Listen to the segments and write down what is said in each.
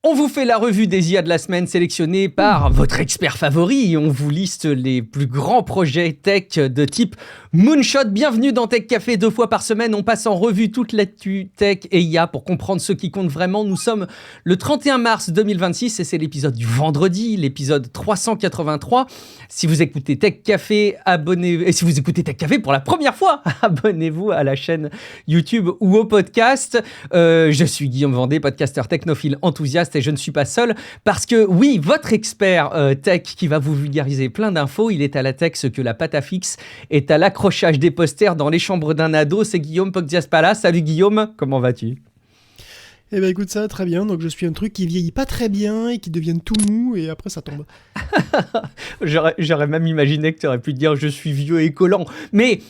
On vous fait la revue des IA de la semaine sélectionnée par votre expert favori. On vous liste les plus grands projets tech de type Moonshot. Bienvenue dans Tech Café. 2 fois par semaine, on passe en revue toute l'actu tech et IA pour comprendre ce qui compte vraiment. Nous sommes le 31 mars 2026 et c'est l'épisode du vendredi, l'épisode 383. Si vous écoutez Tech Café, et si vous écoutez Tech Café pour la première fois, abonnez-vous à la chaîne YouTube ou au podcast. Je suis Guillaume Vendée, podcasteur technophile enthousiaste. Et je ne suis pas seul parce que oui, votre expert tech qui va vous vulgariser plein d'infos, il est à la tech ce que la pâte à fixe est à l'accrochage des posters dans les chambres d'un ado. C'est Guillaume Poggiaspala. Salut Guillaume, comment vas-tu ? Eh ben écoute, ça va très bien. Donc je suis un truc qui vieillit pas très bien et qui devient tout mou et après ça tombe. J'aurais même imaginé que tu aurais pu dire je suis vieux et collant. Mais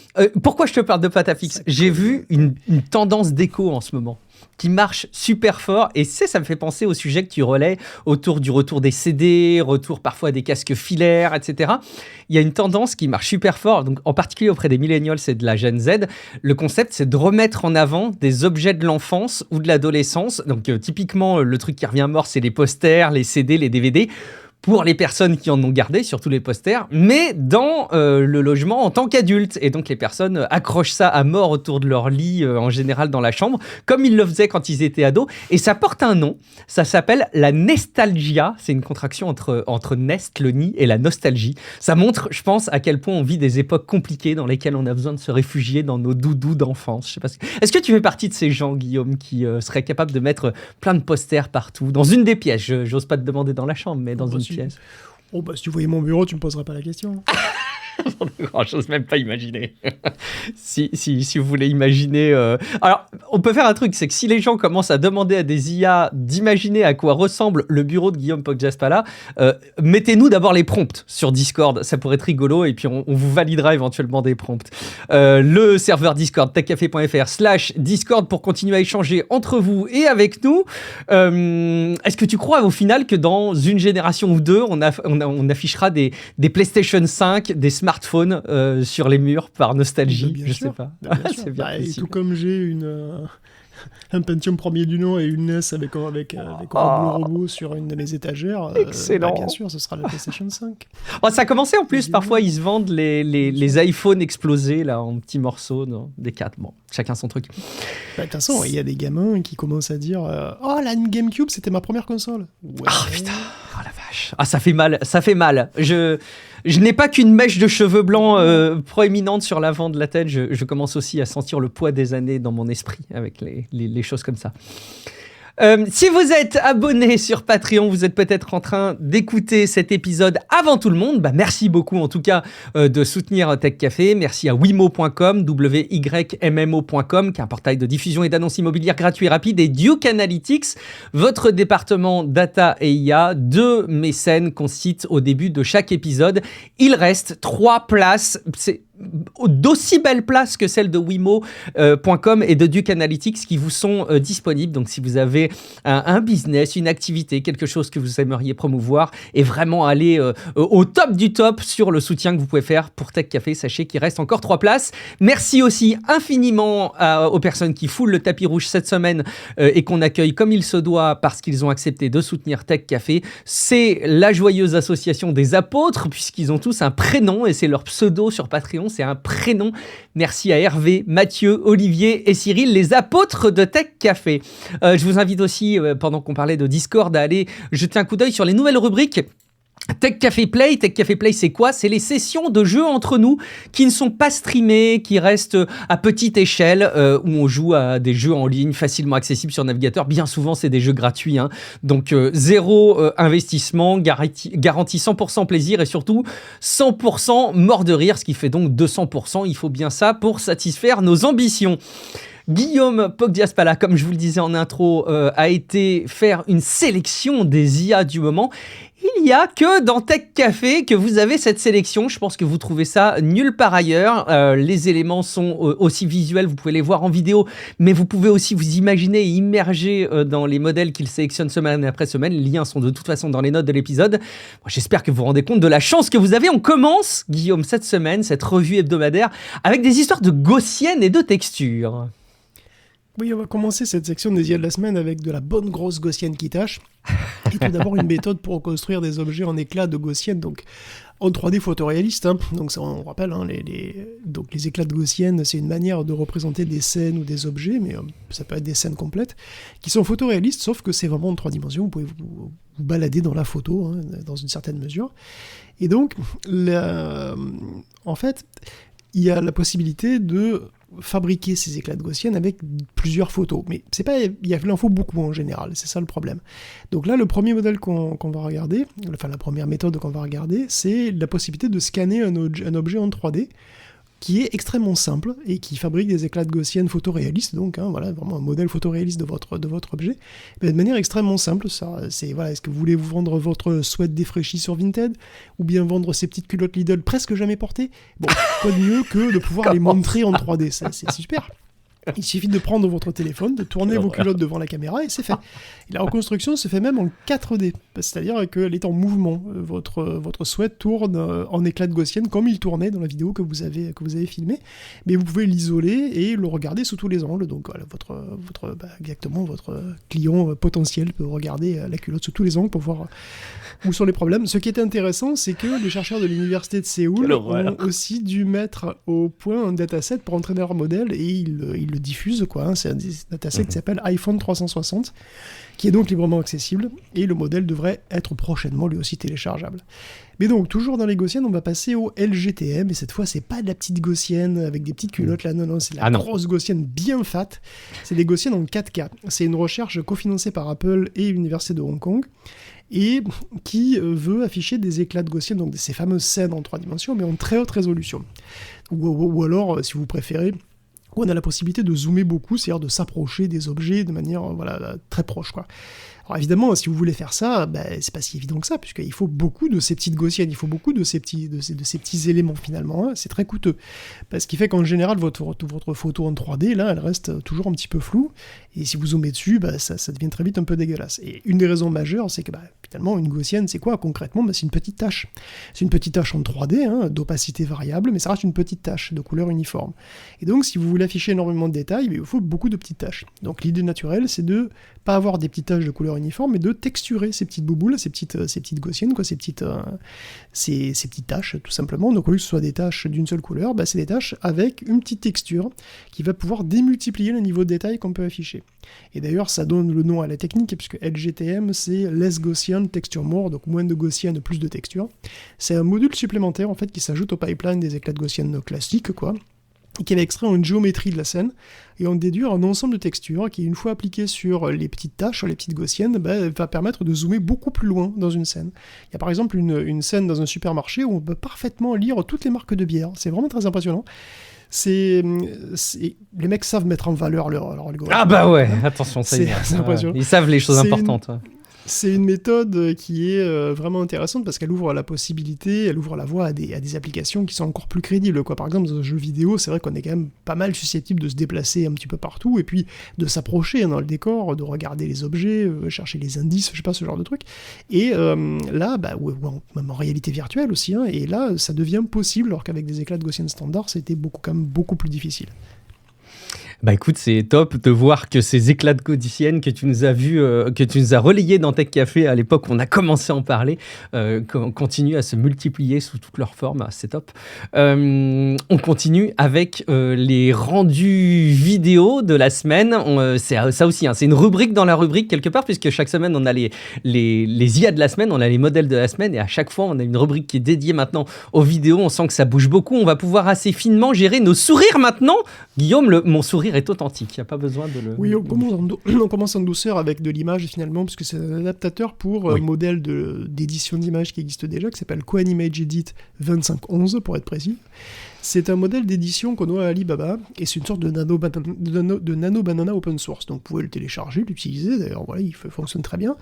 pourquoi je te parle de pâte à fixe ? J'ai vu une tendance déco en ce moment qui marche super fort et ça me fait penser au sujet que tu relais autour du retour des CD, retour parfois des casques filaires, etc. Il y a une tendance qui marche super fort, donc en particulier auprès des millennials et de la Gen Z. Le concept, c'est de remettre en avant des objets de l'enfance ou de l'adolescence. Donc typiquement, le truc qui revient mort, c'est les posters, les CD, les DVD. Pour les personnes qui en ont gardé, surtout les posters, mais dans le logement en tant qu'adulte. Et donc les personnes accrochent ça à mort autour de leur lit, en général dans la chambre, comme ils le faisaient quand ils étaient ados. Et ça porte un nom, ça s'appelle la nestalgia. C'est une contraction entre nest, le nid, et la nostalgie. Ça montre, je pense, à quel point on vit des époques compliquées dans lesquelles on a besoin de se réfugier dans nos doudous d'enfance. Je sais pas Est-ce que tu fais partie de ces gens, Guillaume, qui seraient capables de mettre plein de posters partout, dans une des pièces? J'ose pas te demander dans la chambre, mais dans une pièce. Oh bah si tu voyais mon bureau, tu me poserais pas la question. J'ose même pas imaginer. si vous voulez imaginer... Alors, on peut faire un truc, c'est que si les gens commencent à demander à des IA d'imaginer à quoi ressemble le bureau de Guillaume Poggiaspala, mettez-nous d'abord les prompts sur Discord, ça pourrait être rigolo, et puis on vous validera éventuellement des prompts. Le serveur Discord, techcafé.fr/Discord pour continuer à échanger entre vous et avec nous. Est-ce que tu crois au final que dans une génération ou deux, on affichera des PlayStation 5, des smartphones sur les murs par nostalgie? Bien je sûr. sais pas. C'est bien possible. Et tout comme j'ai un Pentium premier du nom et une NES avec un robot sur une de mes étagères. Excellent. Bien sûr, ce sera la PlayStation 5. Oh, ça a commencé en plus. Parfois, ils se vendent les iPhones explosés là, en petits morceaux, des 4. Bon, chacun son truc. De toute façon, il y a des gamins qui commencent à dire oh, la GameCube, c'était ma première console. Ouais. Oh putain, oh la vache. Ah, ça fait mal, ça fait mal. Je n'ai pas qu'une mèche de cheveux blancs proéminente sur l'avant de la tête. Je commence aussi à sentir le poids des années dans mon esprit avec les choses comme ça. Si vous êtes abonné sur Patreon, vous êtes peut-être en train d'écouter cet épisode avant tout le monde. Bah, merci beaucoup en tout cas de soutenir Tech Café. Merci à Wimo.com, WYMMO.com, qui est un portail de diffusion et d'annonces immobilières gratuit et rapide, et Duke Analytics, votre département data et IA. 2 mécènes qu'on cite au début de chaque épisode. Il reste 3 places. C'est d'aussi belles places que celles de Wimo.com et de Duke Analytics qui vous sont disponibles. Donc si vous avez un business, une activité, quelque chose que vous aimeriez promouvoir et vraiment aller au top du top sur le soutien que vous pouvez faire pour Tech Café, sachez qu'il reste encore 3 places. Merci aussi infiniment aux personnes qui foulent le tapis rouge cette semaine et qu'on accueille comme il se doit parce qu'ils ont accepté de soutenir Tech Café. C'est la joyeuse association des apôtres puisqu'ils ont tous un prénom et c'est leur pseudo sur Patreon. C'est un prénom. Merci à Hervé, Mathieu, Olivier et Cyril, les apôtres de Tech Café. Je vous invite aussi, pendant qu'on parlait de Discord, à aller jeter un coup d'œil sur les nouvelles rubriques. Tech Café Play, c'est quoi ? C'est les sessions de jeux entre nous qui ne sont pas streamées, qui restent à petite échelle, où on joue à des jeux en ligne facilement accessibles sur navigateur. Bien souvent, c'est des jeux gratuits, hein. Donc zéro investissement, garantie 100% plaisir et surtout 100% mort de rire, ce qui fait donc 200%. Il faut bien ça pour satisfaire nos ambitions. Guillaume Poggiaspala, comme je vous le disais en intro, a été faire une sélection des IA du moment. Il n'y a que dans Tech Café que vous avez cette sélection. Je pense que vous trouvez ça nulle part ailleurs. Les éléments sont aussi visuels, vous pouvez les voir en vidéo, mais vous pouvez aussi vous imaginer et immerger dans les modèles qu'il sélectionne semaine après semaine. Les liens sont de toute façon dans les notes de l'épisode. Bon, j'espère que vous vous rendez compte de la chance que vous avez. On commence, Guillaume, cette semaine, cette revue hebdomadaire, avec des histoires de gaussiennes et de textures. Oui, on va commencer cette section des IA de la semaine avec de la bonne grosse gaussienne qui tâche. Et tout d'abord, une méthode pour reconstruire des objets en éclats de gaussienne, donc en 3D photoréaliste. Donc ça, on rappelle, donc les éclats de gaussienne, c'est une manière de représenter des scènes ou des objets, mais ça peut être des scènes complètes, qui sont photoréalistes, sauf que c'est vraiment en 3 dimensions. Vous pouvez vous balader dans la photo, dans une certaine mesure. Et donc, en fait, il y a la possibilité de fabriquer ces éclats de gaussienne avec plusieurs photos. Mais c'est pas, il en faut beaucoup en général, c'est ça le problème. Donc là, le premier modèle qu'on va regarder, enfin la première méthode qu'on va regarder, c'est la possibilité de scanner un objet en 3D, qui est extrêmement simple et qui fabrique des éclats de gaussienne photoréalistes, donc voilà, vraiment un modèle photoréaliste de votre objet, mais de manière extrêmement simple. Est-ce que vous voulez vous vendre votre sweat défraîchi sur Vinted, ou bien vendre ces petites culottes Lidl presque jamais portées? Bon, quoi de mieux que de pouvoir les montrer en 3D, c'est super. Il suffit de prendre votre téléphone, de tourner vos culottes devant la caméra et c'est fait. Et la reconstruction se fait même en 4D, c'est-à-dire qu'elle est en mouvement. Votre sweat tourne en éclat de gaussienne comme il tournait dans la vidéo que vous avez filmée, mais vous pouvez l'isoler et le regarder sous tous les angles. Donc voilà, votre client potentiel peut regarder la culotte sous tous les angles pour voir où sont les problèmes. Ce qui est intéressant, c'est que les chercheurs de l'université de Séoul ont aussi dû mettre au point un dataset pour entraîner leur modèle et ils le diffusent, quoi. C'est un dataset qui s'appelle iPhone 360, qui est donc librement accessible, et le modèle devrait être prochainement lui aussi téléchargeable. Mais donc, toujours dans les gaussiennes, on va passer au LGTM, et cette fois, c'est pas de la petite gaussienne avec des petites culottes, là, non, c'est de la grosse gaussienne bien fat. C'est des gaussiennes en 4K. C'est une recherche cofinancée par Apple et l'Université de Hong Kong, et qui veut afficher des éclats de gaussienne, donc ces fameuses scènes en 3 dimensions, mais en très haute résolution. Ou alors, si vous préférez, on a la possibilité de zoomer beaucoup, c'est-à-dire de s'approcher des objets de manière très proche, quoi. Alors évidemment, si vous voulez faire ça, c'est pas si évident que ça, puisqu'il faut beaucoup de ces petites gaussiennes, il faut beaucoup de ces petits éléments finalement, c'est très coûteux. Ce qui fait qu'en général, votre photo en 3D, là, elle reste toujours un petit peu floue, et si vous zoomez dessus, ça devient très vite un peu dégueulasse. Et une des raisons majeures, c'est que finalement, une gaussienne, c'est quoi concrètement? C'est une petite tache. C'est une petite tache en 3D, d'opacité variable, mais ça reste une petite tache de couleur uniforme. Et donc, si vous voulez afficher énormément de détails, il vous faut beaucoup de petites taches. Donc l'idée naturelle, c'est de pas avoir des petites taches de couleur uniforme, mais de texturer ces petites bouboules, ces petites gaussiennes, quoi, ces petites taches, tout simplement. Donc au lieu que ce soit des taches d'une seule couleur, c'est des taches avec une petite texture qui va pouvoir démultiplier le niveau de détail qu'on peut afficher. Et d'ailleurs, ça donne le nom à la technique, puisque LGTM, c'est Less Gaussian Texture More, donc moins de gaussienne, plus de texture. C'est un module supplémentaire, en fait, qui s'ajoute au pipeline des éclats de gaussienne classiques, quoi, et qui va extraire une géométrie de la scène et en déduire un ensemble de textures qui, une fois appliquées sur les petites taches, sur les petites gaussiennes, va permettre de zoomer beaucoup plus loin dans une scène. Il y a par exemple une scène dans un supermarché où on peut parfaitement lire toutes les marques de bière. C'est vraiment très impressionnant. Les mecs savent mettre en valeur leur algorithme. Ah bah ouais, attention, c'est impressionnant. Ils savent les choses importantes. C'est une méthode qui est vraiment intéressante parce qu'elle ouvre la possibilité, elle ouvre la voie à des applications qui sont encore plus crédibles, quoi. Par exemple, dans un jeu vidéo, c'est vrai qu'on est quand même pas mal susceptible de se déplacer un petit peu partout et puis de s'approcher dans le décor, de regarder les objets, chercher les indices, je sais pas, ce genre de truc. Et là, même en réalité virtuelle aussi, et là, ça devient possible, alors qu'avec des éclats de Gaussian standard, c'était quand même beaucoup plus difficile. Bah écoute, c'est top de voir que ces éclats de gaussienne que tu nous as vus, que tu nous as relayés dans Tech Café à l'époque où on a commencé à en parler, continuent à se multiplier sous toutes leurs formes. Ah, c'est top. On continue avec les rendus vidéo de la semaine. C'est ça aussi, c'est une rubrique dans la rubrique quelque part, puisque chaque semaine on a les IA de la semaine, on a les modèles de la semaine, et à chaque fois on a une rubrique qui est dédiée maintenant aux vidéos. On sent que ça bouge beaucoup. On va pouvoir assez finement gérer nos sourires maintenant. Guillaume, mon sourire est authentique, il n'y a pas besoin de le... Oui, on commence en douceur avec de l'image finalement, puisque c'est un adaptateur pour un modèle d'édition d'image qui existe déjà, qui s'appelle Coanimage Edit 2511 pour être précis. C'est un modèle d'édition qu'on a à Alibaba, et c'est une sorte de nano banana open source, donc vous pouvez le télécharger, l'utiliser, d'ailleurs voilà, il fonctionne très bien.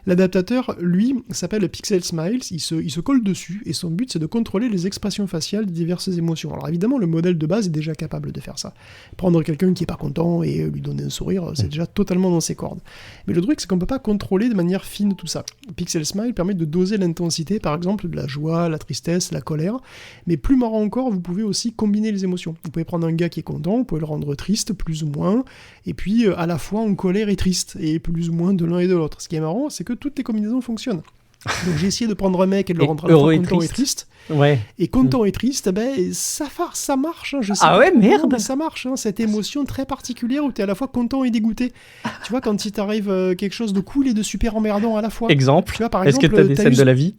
L'adaptateur, lui, s'appelle Pixel Smiles, il se colle dessus, et son but c'est de contrôler les expressions faciales de diverses émotions. Alors évidemment, le modèle de base est déjà capable de faire ça. Prendre quelqu'un quelqu'un qui est pas content et lui donner un sourire, c'est déjà totalement dans ses cordes. Mais le truc, c'est qu'on peut pas contrôler de manière fine tout ça. Pixel Smile permet de doser l'intensité, par exemple, de la joie, la tristesse, la colère. Mais plus marrant encore, vous pouvez aussi combiner les émotions. Vous pouvez prendre un gars qui est content, vous pouvez le rendre triste, plus ou moins, et puis à la fois en colère et triste, et plus ou moins de l'un et de l'autre. Ce qui est marrant, c'est que toutes les combinaisons fonctionnent. Donc j'ai essayé de prendre un mec et de le rendre à la fois content et triste. Ouais. Et content et triste, ça marche. Hein, je sais ah ouais, merde. Mais ça marche, hein, cette émotion très particulière où t'es à la fois content et dégoûté. Tu vois, quand il t'arrive quelque chose de cool et de super emmerdant à la fois. Exemple. Tu vois, par Est-ce exemple, que t'as des scènes de la vie?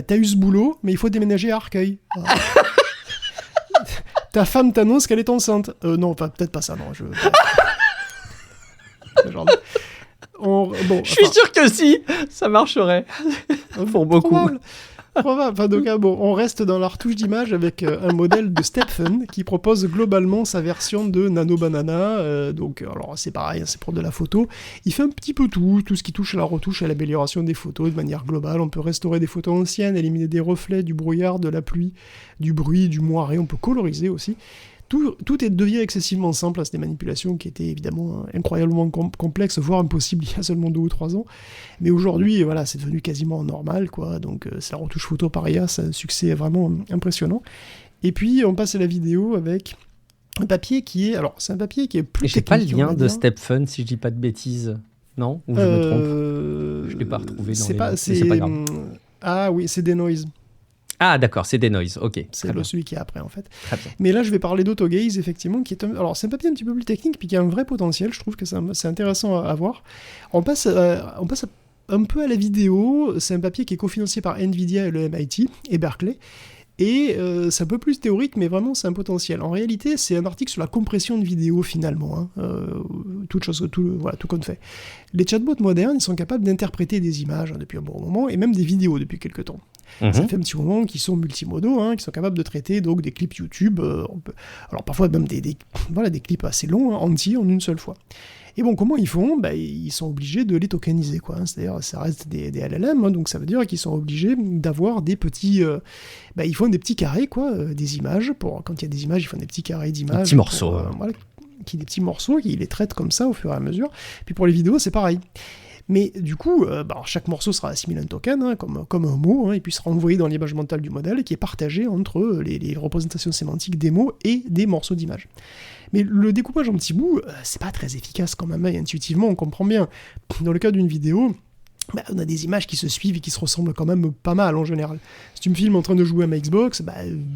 T'as eu ce boulot, mais il faut déménager à Arcueil. Ta femme t'annonce qu'elle est enceinte. Non, peut-être pas ça, non. Genre... je suis sûr que si, ça marcherait. Pour beaucoup. Probable. Enfin, donc, on reste dans la retouche d'image avec un modèle de Stepfun qui propose globalement sa version de Nano Banana. Donc, alors c'est pareil, c'est pour de la photo. Il fait un petit peu tout ce qui touche à la retouche et à l'amélioration des photos de manière globale. On peut restaurer des photos anciennes, éliminer des reflets, du brouillard, de la pluie, du bruit, du moiré. On peut coloriser aussi. Tout devient excessivement simple. C'est des manipulations qui étaient évidemment incroyablement complexes, voire impossibles il y a seulement 2 ou 3 ans. Mais aujourd'hui, voilà, c'est devenu quasiment normal, quoi. Donc c'est la retouche photo par IA, c'est un succès vraiment impressionnant. Et puis on passe à la vidéo avec un papier qui est... Alors c'est un papier qui est plus technique. J'ai pas le lien de Stepfun, si je dis pas de bêtises. Non? Ou je me trompe? Je l'ai pas retrouvé dans c'est pas grave. Ah oui, c'est Denoise. Ah d'accord, c'est Denoise, ok. C'est celui qui est après en fait. Très bien. Mais là je vais parler d'AutoGaze effectivement, qui est alors c'est un papier un petit peu plus technique, puis qui a un vrai potentiel, je trouve que c'est intéressant à voir. On passe un peu à la vidéo, c'est un papier qui est cofinancé par Nvidia et le MIT et Berkeley. Et c'est un peu plus théorique, mais vraiment c'est un potentiel. En réalité, c'est un article sur la compression de vidéo finalement, tout compte fait. Les chatbots modernes, ils sont capables d'interpréter des images depuis un bon moment, et même des vidéos depuis quelques temps. Ça fait un petit moment qu'ils sont multimodaux, qui sont capables de traiter donc des clips YouTube, alors parfois même des clips assez longs, entiers en une seule fois. Et bon, comment ils font ? Ils sont obligés de les tokeniser, quoi. C'est-à-dire, ça reste des LLM, donc ça veut dire qu'ils sont obligés d'avoir des petits... ils font des petits carrés, quoi, des images. Quand il y a des images, ils font des petits carrés d'images. Des petits morceaux. Des petits morceaux, ils les traitent comme ça au fur et à mesure. Puis pour les vidéos, c'est pareil. Mais du coup, chaque morceau sera assimilé à un token, comme un mot, et puis sera envoyé dans l'image mentale du modèle, qui est partagé entre les représentations sémantiques des mots et des morceaux d'images. Mais le découpage en petits bouts, c'est pas très efficace quand même, et intuitivement on comprend bien. Dans le cas d'une vidéo, on a des images qui se suivent et qui se ressemblent quand même pas mal en général. Si tu me filmes en train de jouer à ma Xbox,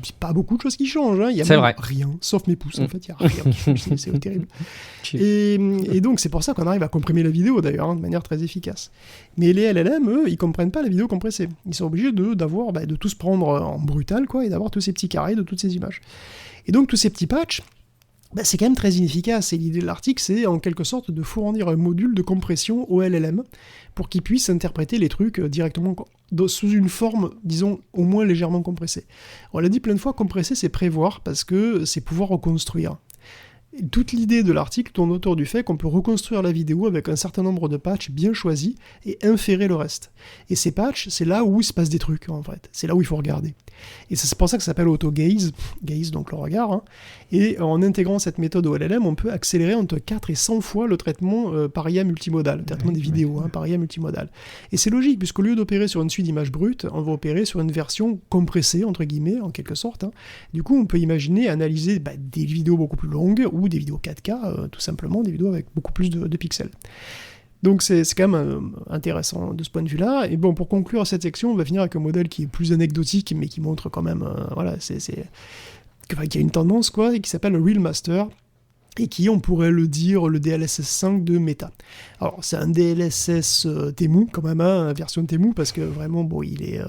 c'est pas beaucoup de choses qui changent. Il y a même rien, sauf mes pouces en fait, il y a rien qui change, c'est terrible. Et donc c'est pour ça qu'on arrive à comprimer la vidéo d'ailleurs, de manière très efficace. Mais les LLM, eux, ils comprennent pas la vidéo compressée. Ils sont obligés de tout se prendre en brutal, quoi, et d'avoir tous ces petits carrés de toutes ces images. Et donc tous ces petits patchs, c'est quand même très inefficace, et l'idée de l'article, c'est en quelque sorte de fournir un module de compression au LLM pour qu'il puisse interpréter les trucs directement sous une forme, disons, au moins légèrement compressée. On l'a dit plein de fois, compresser, c'est prévoir, parce que c'est pouvoir reconstruire. Et toute l'idée de l'article tourne autour du fait qu'on peut reconstruire la vidéo avec un certain nombre de patchs bien choisis et inférer le reste. Et ces patchs, c'est là où il se passe des trucs, en fait. C'est là où il faut regarder. Et c'est pour ça que ça s'appelle AutoGaze, gaze donc le regard, et en intégrant cette méthode au LLM, on peut accélérer entre 4 et 100 fois le traitement par IA multimodal, le traitement des vidéos par IA multimodal. Et c'est logique, puisqu'au lieu d'opérer sur une suite d'images brutes, on va opérer sur une version compressée, entre guillemets, en quelque sorte. Du coup, on peut imaginer analyser des vidéos beaucoup plus longues, ou des vidéos 4K, tout simplement, des vidéos avec beaucoup plus de pixels. Donc c'est quand même intéressant de ce point de vue-là. Et bon, pour conclure cette section, on va finir avec un modèle qui est plus anecdotique, mais qui montre quand même, qu'il y a une tendance, quoi, et qui s'appelle le Real Master, et qui, on pourrait le dire, le DLSS 5 de Meta. Alors, c'est un DLSS Temu, quand même, version Temu, parce que vraiment, il est...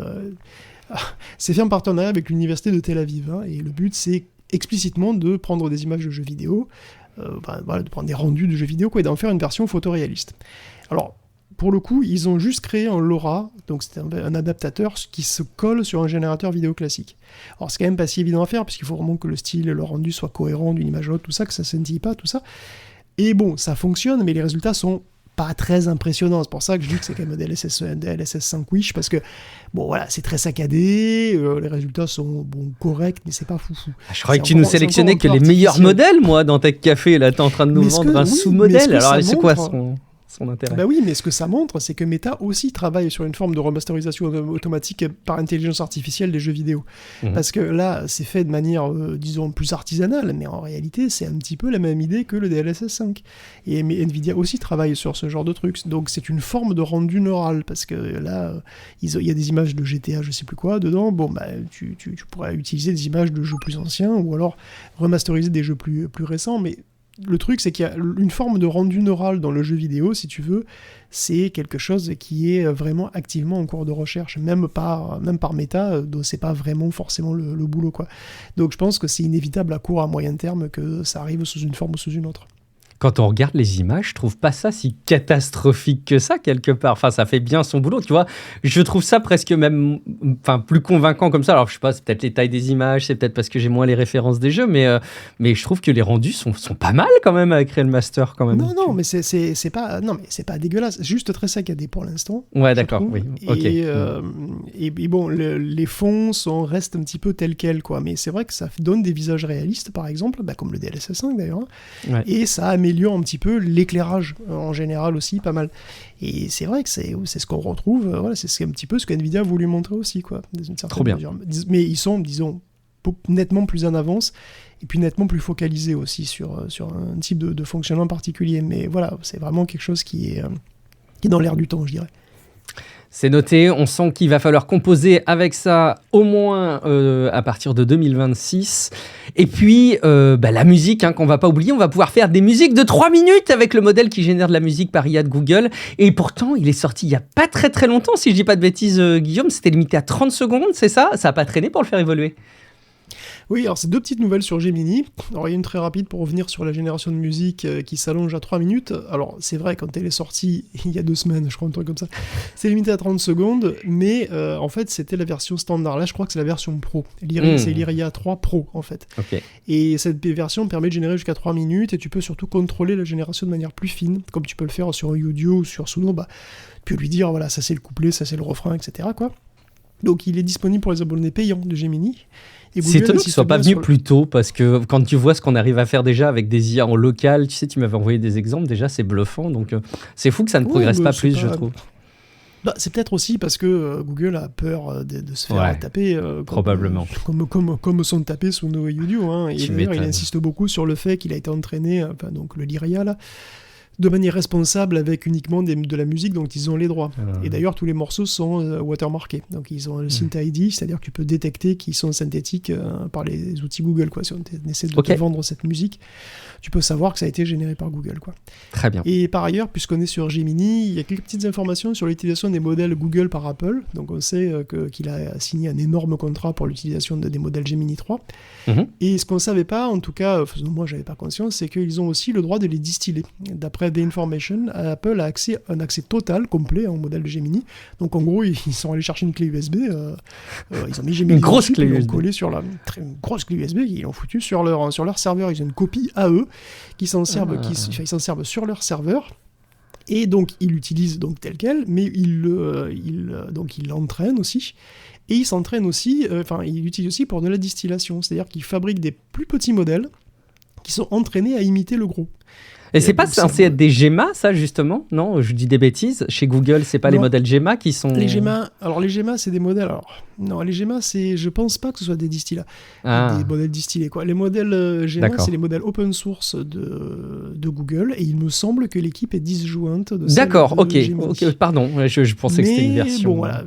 c'est fait en partenariat avec l'université de Tel Aviv, et le but, c'est explicitement de prendre des images de jeux vidéo, de prendre des rendus de jeux vidéo, quoi, et d'en faire une version photoréaliste. Alors, pour le coup, ils ont juste créé un LoRa, donc c'est un adaptateur qui se colle sur un générateur vidéo classique. Alors, c'est quand même pas si évident à faire, puisqu'il faut vraiment que le style et le rendu soient cohérents d'une image à l'autre, tout ça, que ça scintille pas, tout ça. Et bon, ça fonctionne, mais les résultats sont pas très impressionnant. C'est pour ça que je dis que c'est quand même un DLSS 5 Wish, parce que bon voilà, c'est très saccadé, les résultats sont corrects, mais c'est pas foufou. Je croyais que tu nous sélectionnais que les meilleurs modèles, moi, dans Tech Café. Là, t'es en train de nous vendre un sous-modèle. Alors, c'est quoi son intérêt? Bah oui, mais ce que ça montre, c'est que Meta aussi travaille sur une forme de remasterisation automatique par intelligence artificielle des jeux vidéo. Parce que là, c'est fait de manière, disons, plus artisanale, mais en réalité, c'est un petit peu la même idée que le DLSS 5. Et Nvidia aussi travaille sur ce genre de trucs. Donc c'est une forme de rendu neural, parce que là, il y a des images de GTA, je sais plus quoi, dedans. Bon, bah, tu pourrais utiliser des images de jeux plus anciens, ou alors remasteriser des jeux plus récents, mais le truc, c'est qu'il y a une forme de rendu neural dans le jeu vidéo, si tu veux. C'est quelque chose qui est vraiment activement en cours de recherche, même par Meta, dont c'est pas vraiment forcément le boulot, quoi. Donc je pense que c'est inévitable à court, à moyen terme, que ça arrive sous une forme ou sous une autre. Quand on regarde les images, je trouve pas ça si catastrophique que ça, quelque part. Enfin, ça fait bien son boulot, tu vois. Je trouve ça presque même plus convaincant comme ça. Alors, je sais pas, c'est peut-être les tailles des images, c'est peut-être parce que j'ai moins les références des jeux, mais je trouve que les rendus sont pas mal quand même avec Real Master, quand même. Non, mais c'est pas dégueulasse. C'est juste très saccadé pour l'instant. Ouais, d'accord, oui. Et bon, les fonds restent un petit peu tels quels, quoi. Mais c'est vrai que ça donne des visages réalistes, par exemple, comme le DLSS 5 d'ailleurs. Hein. Ouais. Et ça améliore un petit peu l'éclairage en général aussi, pas mal. Et c'est vrai que c'est ce qu'on retrouve, voilà, c'est un petit peu ce que Nvidia a voulu montrer aussi, quoi, dans une certaine Trop bien. mesure. Mais ils sont, disons, nettement plus en avance, et puis nettement plus focalisés aussi sur un type de fonctionnement particulier. Mais voilà, c'est vraiment quelque chose qui est dans l'air du temps, je dirais. C'est noté, on sent qu'il va falloir composer avec ça au moins à partir de 2026. Et puis, la musique, qu'on va pas oublier, on va pouvoir faire des musiques de 3 minutes avec le modèle qui génère de la musique par IA de Google. Et pourtant, il est sorti il y a pas très très longtemps, si je dis pas de bêtises, Guillaume, c'était limité à 30 secondes, c'est ça? Ça a pas traîné pour le faire évoluer? Oui, alors c'est 2 petites nouvelles sur Gemini. Alors il y a une très rapide pour revenir sur la génération de musique qui s'allonge à 3 minutes. Alors c'est vrai, quand elle est sortie il y a 2 semaines, je crois, un truc comme ça, c'est limité à 30 secondes, mais en fait c'était la version standard. Là je crois que c'est la version Pro. C'est l'Iria 3 Pro en fait. Okay. Et cette version permet de générer jusqu'à 3 minutes et tu peux surtout contrôler la génération de manière plus fine, comme tu peux le faire sur Udio ou sur Suno. Tu peux lui dire, voilà, ça c'est le couplet, ça c'est le refrain, etc., quoi. Donc il est disponible pour les abonnés payants de Gemini. C'est étonnant qu'ils ne soient pas venus plus tôt, parce que quand tu vois ce qu'on arrive à faire déjà avec des IA en local, tu sais, tu m'avais envoyé des exemples, déjà c'est bluffant, donc c'est fou que ça ne progresse pas plus, je trouve. C'est peut-être aussi parce que Google a peur de se faire taper, probablement. Comme sont tapés sous nos Udio. Hein. Et d'ailleurs, il insiste beaucoup sur le fait qu'il a été entraîné, donc le Lyria là, de manière responsable avec uniquement de la musique dont ils ont les droits. Et d'ailleurs, tous les morceaux sont watermarkés. Donc, ils ont le Synth ID, c'est-à-dire que tu peux détecter qu'ils sont synthétiques par les outils Google, quoi. Si on essaie de te vendre cette musique, tu peux savoir que ça a été généré par Google, quoi. Très bien. Et par ailleurs, puisqu'on est sur Gemini, il y a quelques petites informations sur l'utilisation des modèles Google par Apple. Donc, on sait qu'il a signé un énorme contrat pour l'utilisation des modèles Gemini 3. Et ce qu'on ne savait pas, en tout cas, moi, je n'avais pas conscience, c'est qu'ils ont aussi le droit de les distiller. D'après The Information, Apple a un accès total, complet, au modèle de Gemini. Donc en gros, ils sont allés chercher une clé USB, ils ont mis Gemini une grosse clé USB. Ils l'ont collé sur une grosse clé USB, ils l'ont foutu sur leur serveur. Ils ont une copie à eux, ils s'en servent sur leur serveur. Et donc ils l'utilisent donc tel quel, mais ils l'entraînent aussi. Et ils s'entraînent aussi, ils l'utilisent aussi pour de la distillation, c'est-à-dire qu'ils fabriquent des plus petits modèles qui sont entraînés à imiter le gros. Et c'est pas censé être des Gemma, ça, justement? Non, je dis des bêtises. Chez Google, c'est pas les modèles Gemma qui sont... Les Gemma, c'est des modèles... Non, les Gemma, je pense pas que ce soit des distillats. Des modèles distillés, quoi. Les modèles Gemma, c'est les modèles open source de Google, et il me semble que l'équipe est disjointe de celle de Gemini. Pardon, je pensais que c'était une version. Bon, voilà,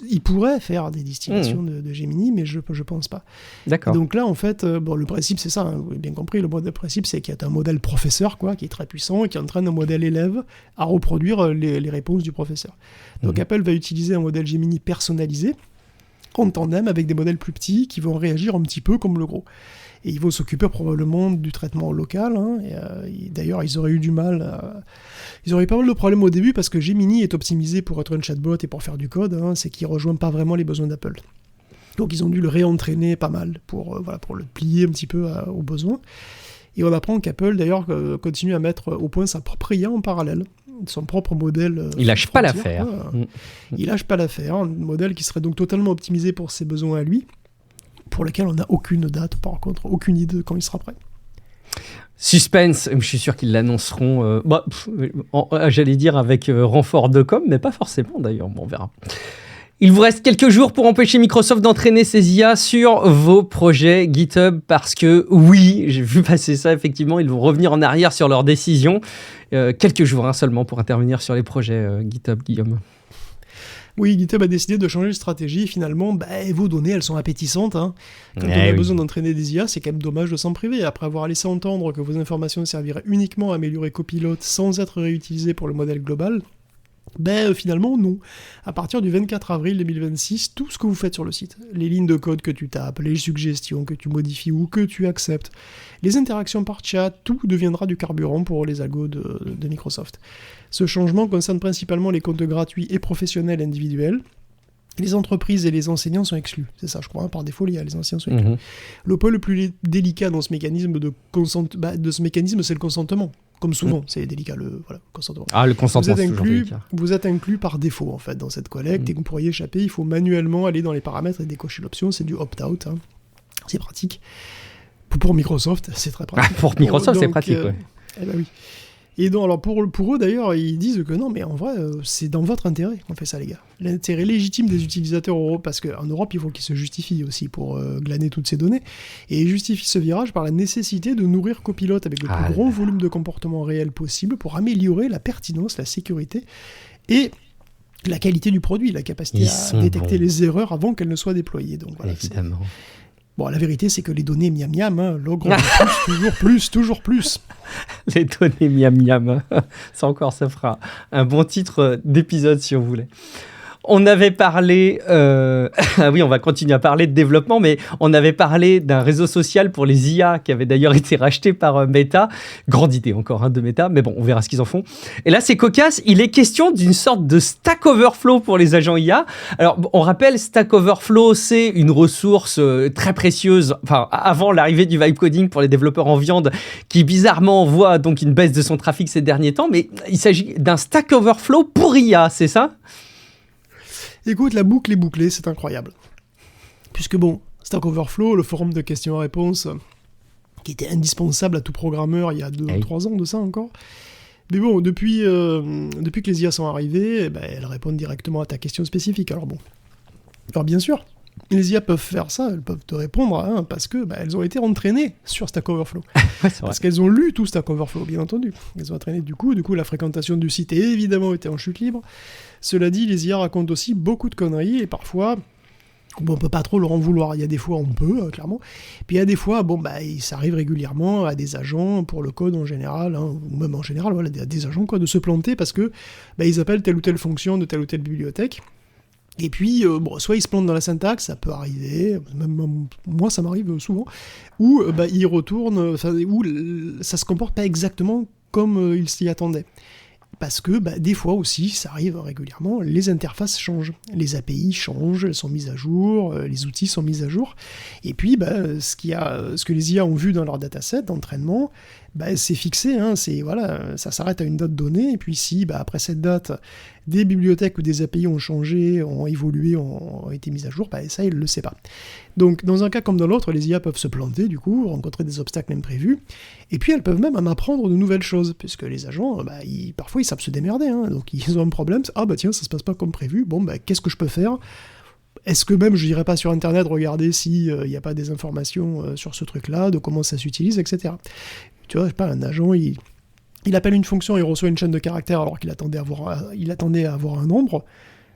ils pourraient faire des distillations de Gemini, mais je pense pas. D'accord. Et donc là, en fait, le principe, c'est ça, vous avez bien compris, le principe, c'est qu'il y a un modèle professeur, quoi, qui est très puissant et qui entraîne un modèle élève à reproduire les réponses du professeur. Donc Apple va utiliser un modèle Gemini personnalisé en tandem avec des modèles plus petits qui vont réagir un petit peu comme le gros. Et ils vont s'occuper probablement du traitement local. Et d'ailleurs, ils auraient eu du mal. Ils auraient eu pas mal de problèmes au début parce que Gemini est optimisé pour être un chatbot et pour faire du code. C'est qu'il ne rejoint pas vraiment les besoins d'Apple. Donc ils ont dû le réentraîner pas mal pour le plier un petit peu aux besoins. Et on apprend qu'Apple, d'ailleurs, continue à mettre au point sa propre IA en parallèle. son propre modèle. Il lâche pas l'affaire. Il lâche pas l'affaire. Un modèle qui serait donc totalement optimisé pour ses besoins à lui, pour lequel on n'a aucune date, par contre, aucune idée de quand il sera prêt. Suspense, je suis sûr qu'ils l'annonceront, j'allais dire avec renfort de com, mais pas forcément d'ailleurs, bon, on verra. Il vous reste quelques jours pour empêcher Microsoft d'entraîner ses IA sur vos projets GitHub, parce que oui, j'ai vu passer ça, effectivement, ils vont revenir en arrière sur leurs décisions. Quelques jours seulement pour intervenir sur les projets GitHub, Guillaume. Oui, GitHub a décidé de changer de stratégie. Finalement, vos données, elles sont appétissantes. Quand on a besoin d'entraîner des IA, c'est quand même dommage de s'en priver. Après avoir laissé entendre que vos informations serviraient uniquement à améliorer Copilot sans être réutilisées pour le modèle global, finalement, non. À partir du 24 avril 2026, tout ce que vous faites sur le site, les lignes de code que tu tapes, les suggestions que tu modifies ou que tu acceptes, les interactions par chat, tout deviendra du carburant pour les algos de Microsoft. Ce changement concerne principalement les comptes gratuits et professionnels individuels. Les entreprises et les enseignants sont exclus. C'est ça, je crois, par défaut, les enseignants sont exclus. Le point le plus délicat dans ce mécanisme c'est le consentement. Comme souvent, c'est délicat, le consentement. Ah, le consentement, c'est toujours délicat. Vous êtes inclus par défaut, en fait, dans cette collecte, et que pour y échapper, il faut manuellement aller dans les paramètres et décocher l'option. C'est du opt-out. C'est pratique. Pour Microsoft, c'est très pratique. Pour Microsoft, c'est pratique, oui. Oui. Et donc, alors pour eux, d'ailleurs, ils disent que non, mais en vrai, c'est dans votre intérêt qu'on fait ça, les gars. L'intérêt légitime des utilisateurs européens, parce qu'en Europe, il faut qu'ils se justifient aussi pour glaner toutes ces données, et ils justifient ce virage par la nécessité de nourrir Copilot avec le plus gros volume de comportement réel possible pour améliorer la pertinence, la sécurité et la qualité du produit, la capacité à détecter les erreurs avant qu'elles ne soient déployées. Donc, voilà, évidemment. Bon, la vérité, c'est que les données miam miam, l'ogre toujours plus. Les données miam miam, ça encore, ça fera un bon titre d'épisode si on voulait. On avait parlé, on va continuer à parler de développement, mais on avait parlé d'un réseau social pour les IA qui avait d'ailleurs été racheté par Meta. Grande idée encore de Meta, mais bon, on verra ce qu'ils en font. Et là, c'est cocasse, il est question d'une sorte de Stack Overflow pour les agents IA. Alors, on rappelle, Stack Overflow, c'est une ressource très précieuse, avant l'arrivée du vibe coding pour les développeurs en viande, qui bizarrement voit donc une baisse de son trafic ces derniers temps, mais il s'agit d'un Stack Overflow pour IA, c'est ça ? Écoute, la boucle est bouclée, c'est incroyable. Puisque Stack Overflow, le forum de questions-réponses, qui était indispensable à tout programmeur il y a 2 ou 3 ans de ça encore. Mais bon, depuis que les IA sont arrivées, elles répondent directement à ta question spécifique. Alors bien sûr, les IA peuvent faire ça, elles peuvent te répondre, parce que elles ont été entraînées sur Stack Overflow. Parce qu'elles ont lu tout Stack Overflow, bien entendu. Elles ont entraîné du coup, la fréquentation du site évidemment était en chute libre. Cela dit, les IA racontent aussi beaucoup de conneries, et parfois, on peut pas trop leur en vouloir. Il y a des fois, on peut, clairement. Puis il y a des fois, ça arrive régulièrement à des agents, pour le code en général, ou même en général, des agents, de se planter parce que ils appellent telle ou telle fonction de telle ou telle bibliothèque. Et puis, soit ils se plantent dans la syntaxe, ça peut arriver, même moi ça m'arrive souvent, ou ils retournent, ou ça se comporte pas exactement comme ils s'y attendaient. Parce que des fois aussi, ça arrive régulièrement, les interfaces changent, les API changent, elles sont mises à jour, les outils sont mis à jour, et puis ce que les IA ont vu dans leur dataset d'entraînement, c'est fixé, ça s'arrête à une date donnée, et puis si après cette date, des bibliothèques ou des API ont changé, ont évolué, ont été mises à jour, ça il le sait pas. Donc dans un cas comme dans l'autre, les IA peuvent se planter du coup, rencontrer des obstacles imprévus, et puis elles peuvent même en apprendre de nouvelles choses, puisque les agents, parfois ils savent se démerder, donc ils ont un problème, tiens, ça se passe pas comme prévu, qu'est-ce que je peux faire ? Est-ce que même je n'irai pas sur internet regarder s'il n'y a pas des informations sur ce truc-là, de comment ça s'utilise, etc. Tu vois, je sais pas, un agent, il appelle une fonction, il reçoit une chaîne de caractères alors qu'il attendait à avoir un nombre.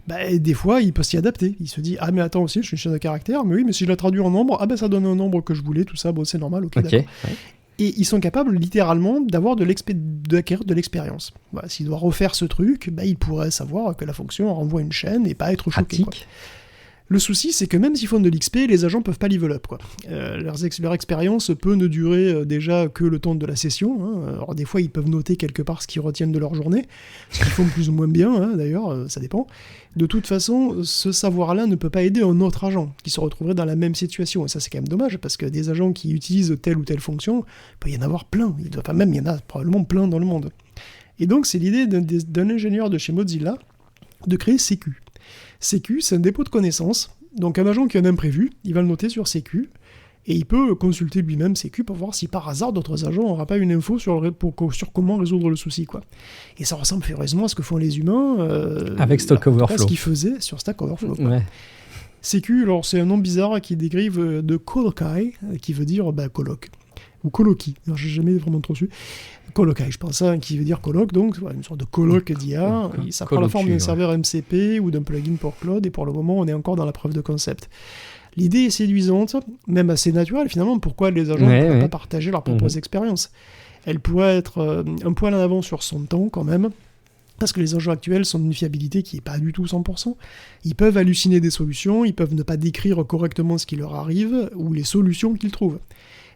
Des fois, il peut s'y adapter. Il se dit, mais attends aussi, je suis une chaîne de caractères, mais oui, mais si je la traduis en nombre, ça donne un nombre que je voulais, tout ça, c'est normal, ok, d'accord. Ouais. Et ils sont capables, littéralement, d'acquérir de l'expérience. S'il doit refaire ce truc, il pourrait savoir que la fonction renvoie une chaîne et pas être choqué. Le souci, c'est que même s'ils font de l'XP, les agents peuvent pas level up, leur expérience peut ne durer déjà que le temps de la session. Alors des fois, ils peuvent noter quelque part ce qu'ils retiennent de leur journée, ce qu'ils font plus ou moins bien, d'ailleurs, ça dépend. De toute façon, ce savoir-là ne peut pas aider un autre agent qui se retrouverait dans la même situation. Et ça, c'est quand même dommage, parce que des agents qui utilisent telle ou telle fonction, il peut y en avoir plein. Il y en a probablement plein dans le monde. Et donc, c'est l'idée d'un ingénieur de chez Mozilla de créer Sécu. Sécu, c'est un dépôt de connaissances. Donc, un agent qui a un imprévu, il va le noter sur Sécu, et il peut consulter lui-même Sécu pour voir si par hasard d'autres agents n'auront pas une info sur comment résoudre le souci, quoi. Et ça ressemble furieusement à ce que font les humains avec Stack Overflow. Ce qu'ils faisaient sur Stack Overflow. Ouais. Sécu, alors c'est un nom bizarre qui dérive de Colokai, qui veut dire colloque. Ou colloquie, alors j'ai jamais vraiment trop su. Colokai, je pense, qui veut dire colloque, donc une sorte de colloque d'IA. Ça prend la forme d'un serveur MCP ou d'un plugin pour Cloud, et pour le moment, on est encore dans la preuve de concept. L'idée est séduisante, même assez naturelle finalement. Pourquoi les agents ne pourraient pas partager leurs propres expériences ? Elle pourrait être un poil en avant sur son temps quand même, parce que les enjeux actuels sont d'une fiabilité qui n'est pas du tout 100%. Ils peuvent halluciner des solutions, ils peuvent ne pas décrire correctement ce qui leur arrive, ou les solutions qu'ils trouvent.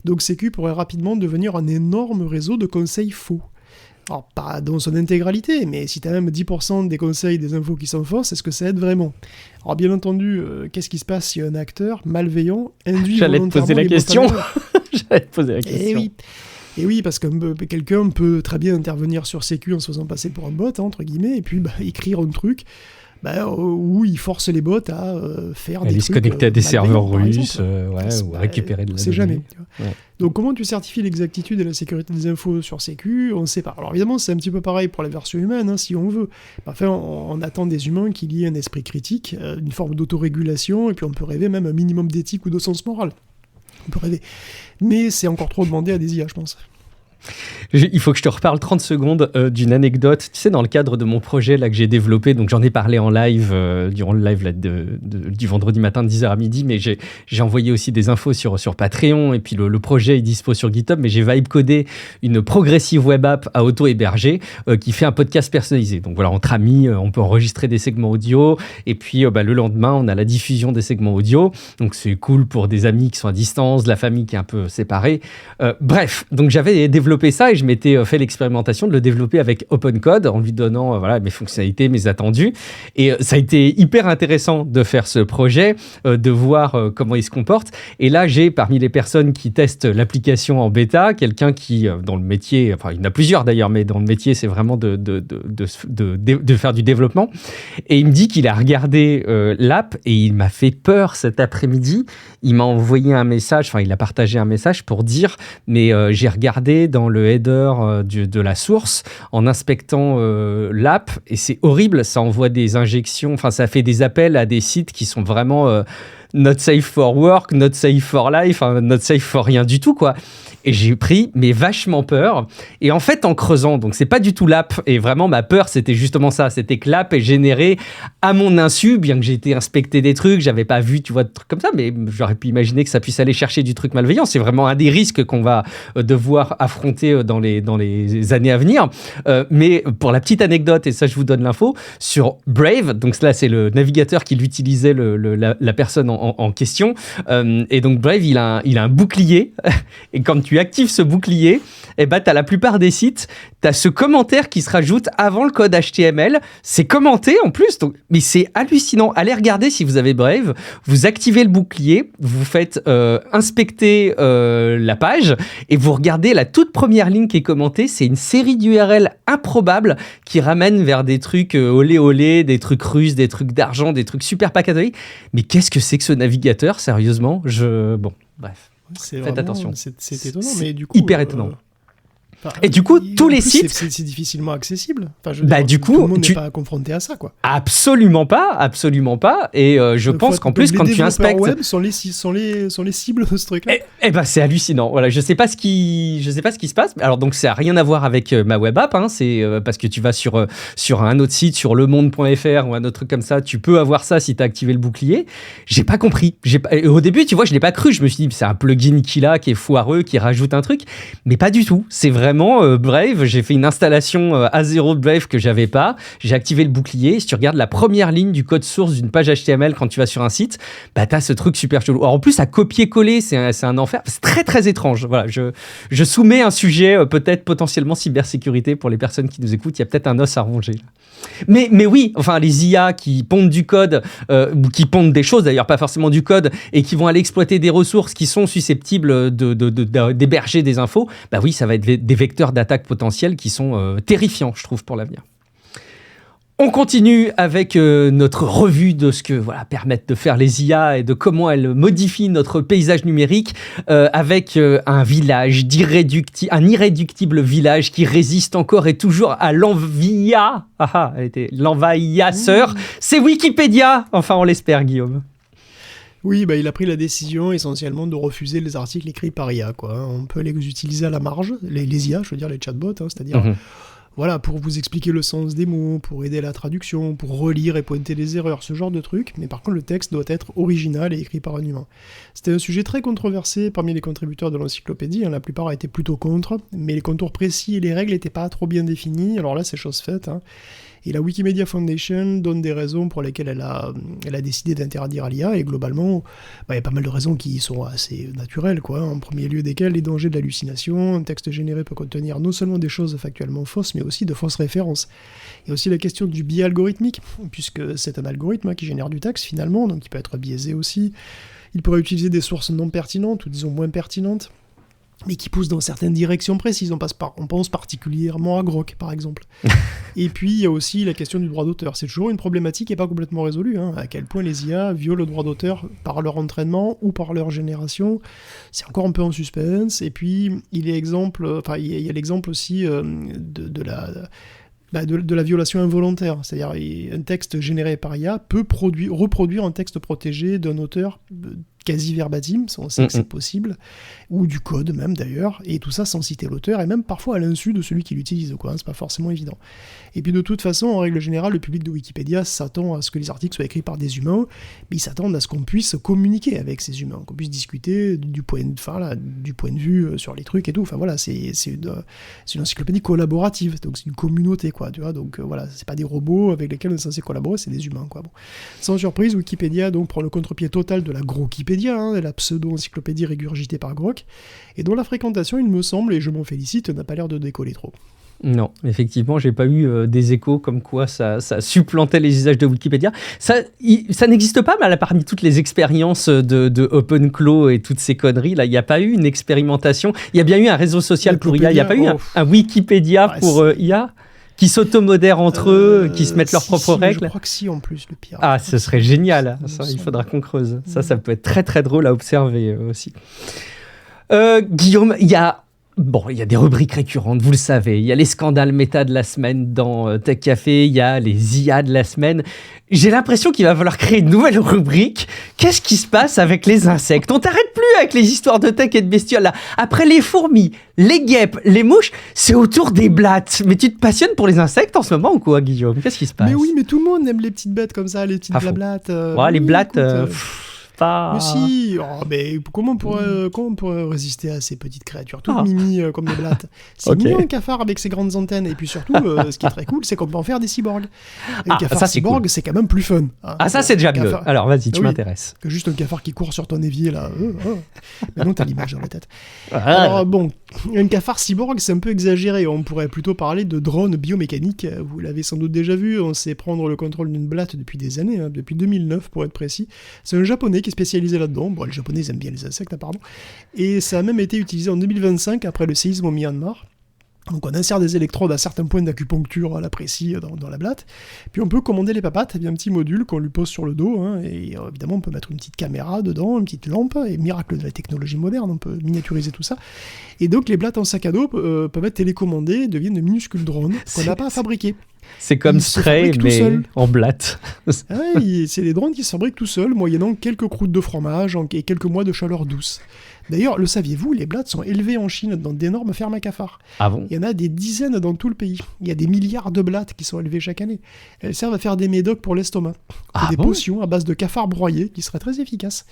Donc Sécu pourrait rapidement devenir un énorme réseau de conseils faux. Alors, pas dans son intégralité, mais si tu as même 10% des conseils, des infos qui sont fausses, est-ce que ça aide vraiment ? Alors, bien entendu, qu'est-ce qui se passe si un acteur malveillant induit volontairement les bots à l'erreur ? J'allais te poser la question. Et oui, parce que quelqu'un peut très bien intervenir sur Sécu en se faisant passer pour un bot, entre guillemets, et puis écrire un truc où il force les bots à faire des trucs... Aller se connecter à des serveurs russes, ou récupérer de la donnée. Jamais. Donc comment tu certifies l'exactitude et la sécurité des infos sur Sécu ? On ne sait pas. Alors évidemment, c'est un petit peu pareil pour la version humaine, si on veut. Enfin, on attend des humains qu'il y ait un esprit critique, une forme d'autorégulation, et puis on peut rêver même un minimum d'éthique ou de sens moral. On peut rêver. Mais c'est encore trop demandé à des IA, je pense. Il faut que je te reparle 30 secondes d'une anecdote. Tu sais, dans le cadre de mon projet là, que j'ai développé, donc j'en ai parlé en live, durant le live là, du vendredi matin de 10h à midi, mais j'ai envoyé aussi des infos sur Patreon, et puis le projet est dispo sur GitHub, mais j'ai vibe-codé une progressive web app à auto-héberger qui fait un podcast personnalisé. Donc voilà, entre amis, on peut enregistrer des segments audio, et puis le lendemain, on a la diffusion des segments audio. Donc c'est cool pour des amis qui sont à distance, de la famille qui est un peu séparée. Bref, donc j'avais développé ça et je m'étais fait l'expérimentation de le développer avec OpenCode en lui donnant mes fonctionnalités, mes attendus. Et ça a été hyper intéressant de faire ce projet, de voir comment il se comporte. Et là, j'ai parmi les personnes qui testent l'application en bêta, quelqu'un qui, dans le métier, enfin, il y en a plusieurs d'ailleurs, mais dans le métier, c'est vraiment de faire du développement. Et il me dit qu'il a regardé l'app et il m'a fait peur cet après-midi. Il m'a envoyé un message, enfin, il a partagé un message pour dire, mais j'ai regardé dans le header de la source en inspectant l'app et c'est horrible, ça envoie des injections, enfin ça fait des appels à des sites qui sont vraiment not safe for work, not safe for life, not safe for rien du tout, quoi. Et j'ai pris vachement peur. Et en fait, en creusant, donc c'est pas du tout l'app. Et vraiment, ma peur, c'était justement ça. C'était que l'app est générée à mon insu, bien que j'ai été inspecter des trucs, j'avais pas vu, tu vois, de trucs comme ça. Mais j'aurais pu imaginer que ça puisse aller chercher du truc malveillant. C'est vraiment un des risques qu'on va devoir affronter dans les années à venir. Mais pour la petite anecdote, et ça, je vous donne l'info, sur Brave, donc là, c'est le navigateur qui l'utilisait, la personne en question. Et donc, Brave, il a un bouclier. Et quand tu actives ce bouclier, tu as la plupart des sites, tu as ce commentaire qui se rajoute avant le code HTML. C'est commenté en plus, donc, mais c'est hallucinant. Allez regarder si vous avez Brave, vous activez le bouclier, vous faites inspecter la page et vous regardez la toute première ligne qui est commentée. C'est une série d'URL improbables qui ramènent vers des trucs olé olé, des trucs russes, des trucs d'argent, des trucs super pas catholiques. Mais qu'est-ce que c'est que ce navigateur, sérieusement ? Bon, bref. Faites attention. C'est étonnant, mais du coup... Hyper étonnant. Et du coup, tous les sites... C'est difficilement accessible. Enfin, du coup, tout le monde n'est pas confronté à ça, quoi. Absolument pas. Et je pense qu'en plus, quand tu inspectes... Les web sont les cibles de ce truc-là. C'est hallucinant. Voilà, je sais pas ce qui se passe. Alors, donc, ça n'a rien à voir avec ma web app. C'est parce que tu vas sur un autre site, sur lemonde.fr ou un autre truc comme ça. Tu peux avoir ça si tu as activé le bouclier. J'ai pas compris. Au début, tu vois, je l'ai pas cru. Je me suis dit, c'est un plugin qui est foireux, qui rajoute un truc. Mais pas du tout. C'est vraiment Brave. J'ai fait une installation A0 de Brave que j'avais pas. J'ai activé le bouclier. Si tu regardes la première ligne du code source d'une page HTML quand tu vas sur un site, t'as ce truc super chelou. Alors en plus, à copier-coller, c'est un enfer. C'est très très étrange. Voilà, je soumets un sujet peut-être potentiellement cybersécurité pour les personnes qui nous écoutent. Il y a peut-être un os à ronger. Mais oui, enfin les IA qui pondent du code, qui pondent des choses d'ailleurs, pas forcément du code, et qui vont aller exploiter des ressources qui sont susceptibles d'héberger des infos, oui, ça va être des vecteurs d'attaque potentiels qui sont terrifiants, je trouve, pour l'avenir. On continue avec notre revue de ce que permettent de faire les IA et de comment elles modifient notre paysage numérique avec un village un irréductible village qui résiste encore et toujours à l'envahisseur. C'est Wikipédia. Enfin, on l'espère, Guillaume. Oui, il a pris la décision essentiellement de refuser les articles écrits par IA, quoi. On peut les utiliser à la marge, les IA, je veux dire les chatbots, c'est-à-dire... pour vous expliquer le sens des mots, pour aider à la traduction, pour relire et pointer les erreurs, ce genre de trucs. Mais par contre, le texte doit être original et écrit par un humain. C'était un sujet très controversé parmi les contributeurs de l'encyclopédie. La plupart étaient plutôt contre, mais les contours précis et les règles n'étaient pas trop bien définis. Alors là, c'est chose faite. Et la Wikimedia Foundation donne des raisons pour lesquelles elle a décidé d'interdire l'IA, et globalement, il y a pas mal de raisons qui sont assez naturelles, quoi. En premier lieu desquelles, les dangers de l'hallucination. Un texte généré peut contenir non seulement des choses factuellement fausses, mais aussi de fausses références. Il y a aussi la question du biais algorithmique, puisque c'est un algorithme qui génère du texte finalement, donc il peut être biaisé aussi. Il pourrait utiliser des sources non pertinentes, ou disons moins pertinentes, mais qui poussent dans certaines directions précises. On pense particulièrement à Grok, par exemple. Et puis, il y a aussi la question du droit d'auteur. C'est toujours une problématique qui n'est pas complètement résolue. À quel point les IA violent le droit d'auteur par leur entraînement ou par leur génération. C'est encore un peu en suspense. Et puis, il y a l'exemple aussi de la violation involontaire. C'est-à-dire un texte généré par IA peut reproduire un texte protégé d'un auteur quasi verbatim, on sait que c'est possible, ou du code même d'ailleurs, et tout ça sans citer l'auteur, et même parfois à l'insu de celui qui l'utilise, quoi, c'est pas forcément évident. Et puis de toute façon, en règle générale, le public de Wikipédia s'attend à ce que les articles soient écrits par des humains, mais ils s'attendent à ce qu'on puisse communiquer avec ces humains, qu'on puisse discuter du point de vue sur les trucs et tout, c'est une encyclopédie collaborative, donc c'est une communauté, quoi, tu vois, donc c'est pas des robots avec lesquels on est censé collaborer, c'est des humains, quoi. Bon. Sans surprise, Wikipédia donc prend le contre-pied total de la Grokipédia, la pseudo-encyclopédie régurgitée par Grok, et dont la fréquentation, il me semble, et je m'en félicite, n'a pas l'air de décoller trop. Non, effectivement, j'ai pas eu des échos comme quoi ça supplantait les usages de Wikipédia. Ça n'existe pas, mais parmi toutes les expériences de OpenClaw et toutes ces conneries, là, il n'y a pas eu une expérimentation. Il y a bien eu un réseau social pour IA, il n'y a pas eu un Wikipédia pour IA qui s'automodèrent entre eux, qui se mettent leurs propres règles. Je crois que si, en plus, le pire. Ah, ce serait génial. Ça, il faudra qu'on creuse. Ça peut être très, très drôle à observer aussi. Guillaume, il y a des rubriques récurrentes, vous le savez. Il y a les scandales méta de la semaine dans Tech Café, il y a les IA de la semaine. J'ai l'impression qu'il va falloir créer une nouvelle rubrique. Qu'est-ce qui se passe avec les insectes ? On t'arrête plus avec les histoires de tech et de bestioles. Là. Après les fourmis, les guêpes, les mouches, c'est autour des blattes. Mais tu te passionnes pour les insectes en ce moment ou quoi, Guillaume ? Qu'est-ce qui se passe ? Mais oui, mais tout le monde aime les petites bêtes comme ça, les petites blablattes. Les blattes... Pas... Mais si, comment on pourrait résister à ces petites créatures toutes mimi comme des blattes. C'est mignon un cafard avec ses grandes antennes, et puis surtout, ce qui est très cool, c'est qu'on peut en faire des cyborgs. Un cafard cyborg, c'est quand même plus fun. Ça c'est déjà mieux. Alors vas-y, tu m'intéresses. Que juste un cafard qui court sur ton évier là. Mais non, t'as l'image dans la tête. Alors un cafard cyborg, c'est un peu exagéré. On pourrait plutôt parler de drone biomécanique. Vous l'avez sans doute déjà vu. On sait prendre le contrôle d'une blatte depuis des années, depuis 2009 pour être précis. C'est un japonais qui est spécialisé là-dedans. Bon, les Japonais ils aiment bien les insectes apparemment. Et ça a même été utilisé en 2025 après le séisme au Myanmar. Donc on insère des électrodes à certains points d'acupuncture à la précis dans la blatte. Puis on peut commander les papates, il y a un petit module qu'on lui pose sur le dos, et évidemment on peut mettre une petite caméra dedans, une petite lampe, et miracle de la technologie moderne, on peut miniaturiser tout ça. Et donc les blattes en sac à dos peuvent être télécommandées, deviennent de minuscules drones qu'on n'a pas à fabriquer. C'est comme Stray, mais en blatte. C'est des drones qui se fabriquent tout seuls, moyennant quelques croûtes de fromage et quelques mois de chaleur douce. D'ailleurs, le saviez-vous, les blattes sont élevées en Chine dans d'énormes fermes à cafards. Ah bon ? Il y en a des dizaines dans tout le pays. Il y a des milliards de blattes qui sont élevées chaque année. Elles servent à faire des médocs pour l'estomac. Des potions à base de cafards broyés qui seraient très efficaces.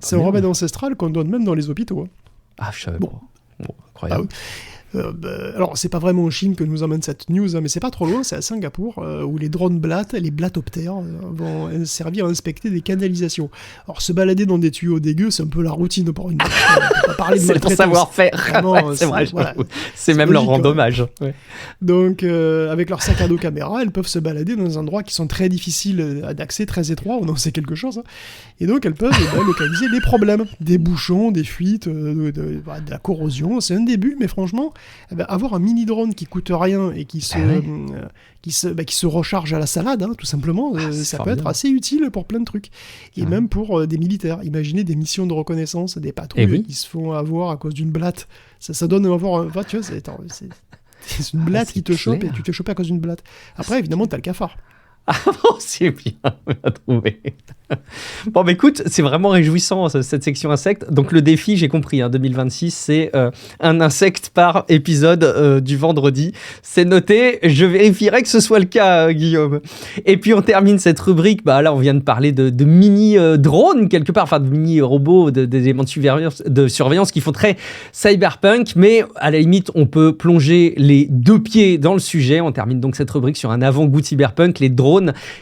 C'est un remède ancestral qu'on donne même dans les hôpitaux. Je savais pas. Bon, incroyable. Alors, c'est pas vraiment en Chine que nous emmène cette news, mais c'est pas trop loin, c'est à Singapour, où les drones blattes, les blattoptères, vont servir à inspecter des canalisations. Alors, se balader dans des tuyaux dégueux, c'est un peu la routine pour une blatte. On peut pas parler de c'est leur savoir-faire. C'est vrai, c'est même leur rendre hommage. Ouais. Donc, avec leur sac à dos caméra, elles peuvent se balader dans des endroits qui sont très difficiles d'accès, très étroits, on en sait quelque chose. Et donc, elles peuvent localiser les problèmes. Des bouchons, des fuites, de la corrosion. C'est un début, mais franchement, avoir un mini drone qui coûte rien et qui se recharge à la salade, tout simplement, ça peut être assez utile pour plein de trucs. Et même pour des militaires. Imaginez des missions de reconnaissance, des patrouilles qui se font avoir à cause d'une blatte. Ça donne à avoir tu vois, c'est une blatte qui te chope et tu te chopes à cause d'une blatte. Après, évidemment, t'as le cafard. Ah bon, c'est bien, on a trouvé. Bon, bah écoute, c'est vraiment réjouissant cette section insectes. Donc le défi, j'ai compris, 2026, c'est un insecte par épisode du vendredi. C'est noté, je vérifierai que ce soit le cas, Guillaume. Et puis on termine cette rubrique, là on vient de parler de mini-drones quelque part, enfin de mini-robots, d'éléments de surveillance qui font très cyberpunk, mais à la limite on peut plonger les deux pieds dans le sujet. On termine donc cette rubrique sur un avant-goût de cyberpunk, les drones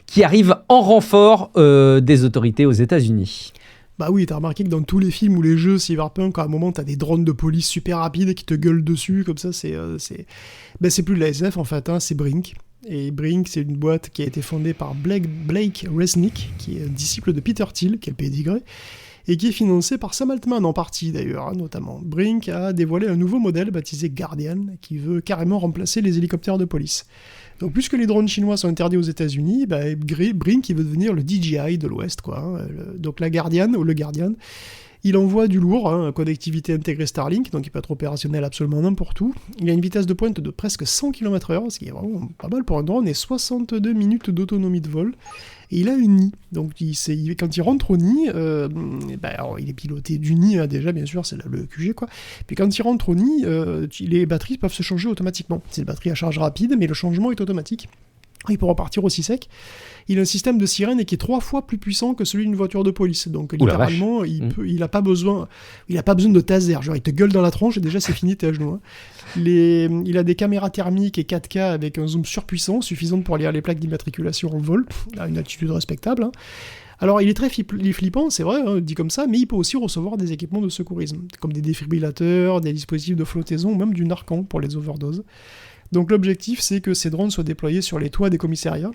qui arrivent en renfort des autorités aux États-Unis. Bah oui, t'as remarqué que dans tous les films ou les jeux cyberpunk, à un moment, t'as des drones de police super rapides qui te gueulent dessus, comme ça, c'est plus de la SF, en fait, c'est Brink. Et Brink, c'est une boîte qui a été fondée par Blake Resnick, qui est un disciple de Peter Thiel, qui est le pédigré, et qui est financé par Sam Altman en partie, d'ailleurs, notamment. Brink a dévoilé un nouveau modèle baptisé Guardian, qui veut carrément remplacer les hélicoptères de police. Donc, puisque les drones chinois sont interdits aux États-Unis, Brink il veut devenir le DJI de l'Ouest, quoi. Donc, le Guardian, il envoie du lourd, connectivité intégrée Starlink, donc il peut être opérationnel absolument n'importe où. Il a une vitesse de pointe de presque 100 km/h, ce qui est vraiment pas mal pour un drone, et 62 minutes d'autonomie de vol. Et il a une nid, donc quand il rentre au nid, alors, il est piloté du nid, déjà bien sûr, c'est le QG quoi. Puis quand il rentre au nid, les batteries peuvent se changer automatiquement. C'est une batterie à charge rapide, mais le changement est automatique. Il peut repartir aussi sec. Il a un système de sirène qui est 3 fois plus puissant que celui d'une voiture de police. Donc littéralement, il a pas besoin de taser. Genre, il te gueule dans la tronche et déjà c'est fini, t'es à genoux. Il a des caméras thermiques et 4K avec un zoom surpuissant, suffisant pour lire les plaques d'immatriculation en vol, à une altitude respectable. Alors, il est très flippant, c'est vrai, dit comme ça, mais il peut aussi recevoir des équipements de secourisme, comme des défibrillateurs, des dispositifs de flottaison, ou même du Narcan pour les overdoses. Donc l'objectif, c'est que ces drones soient déployés sur les toits des commissariats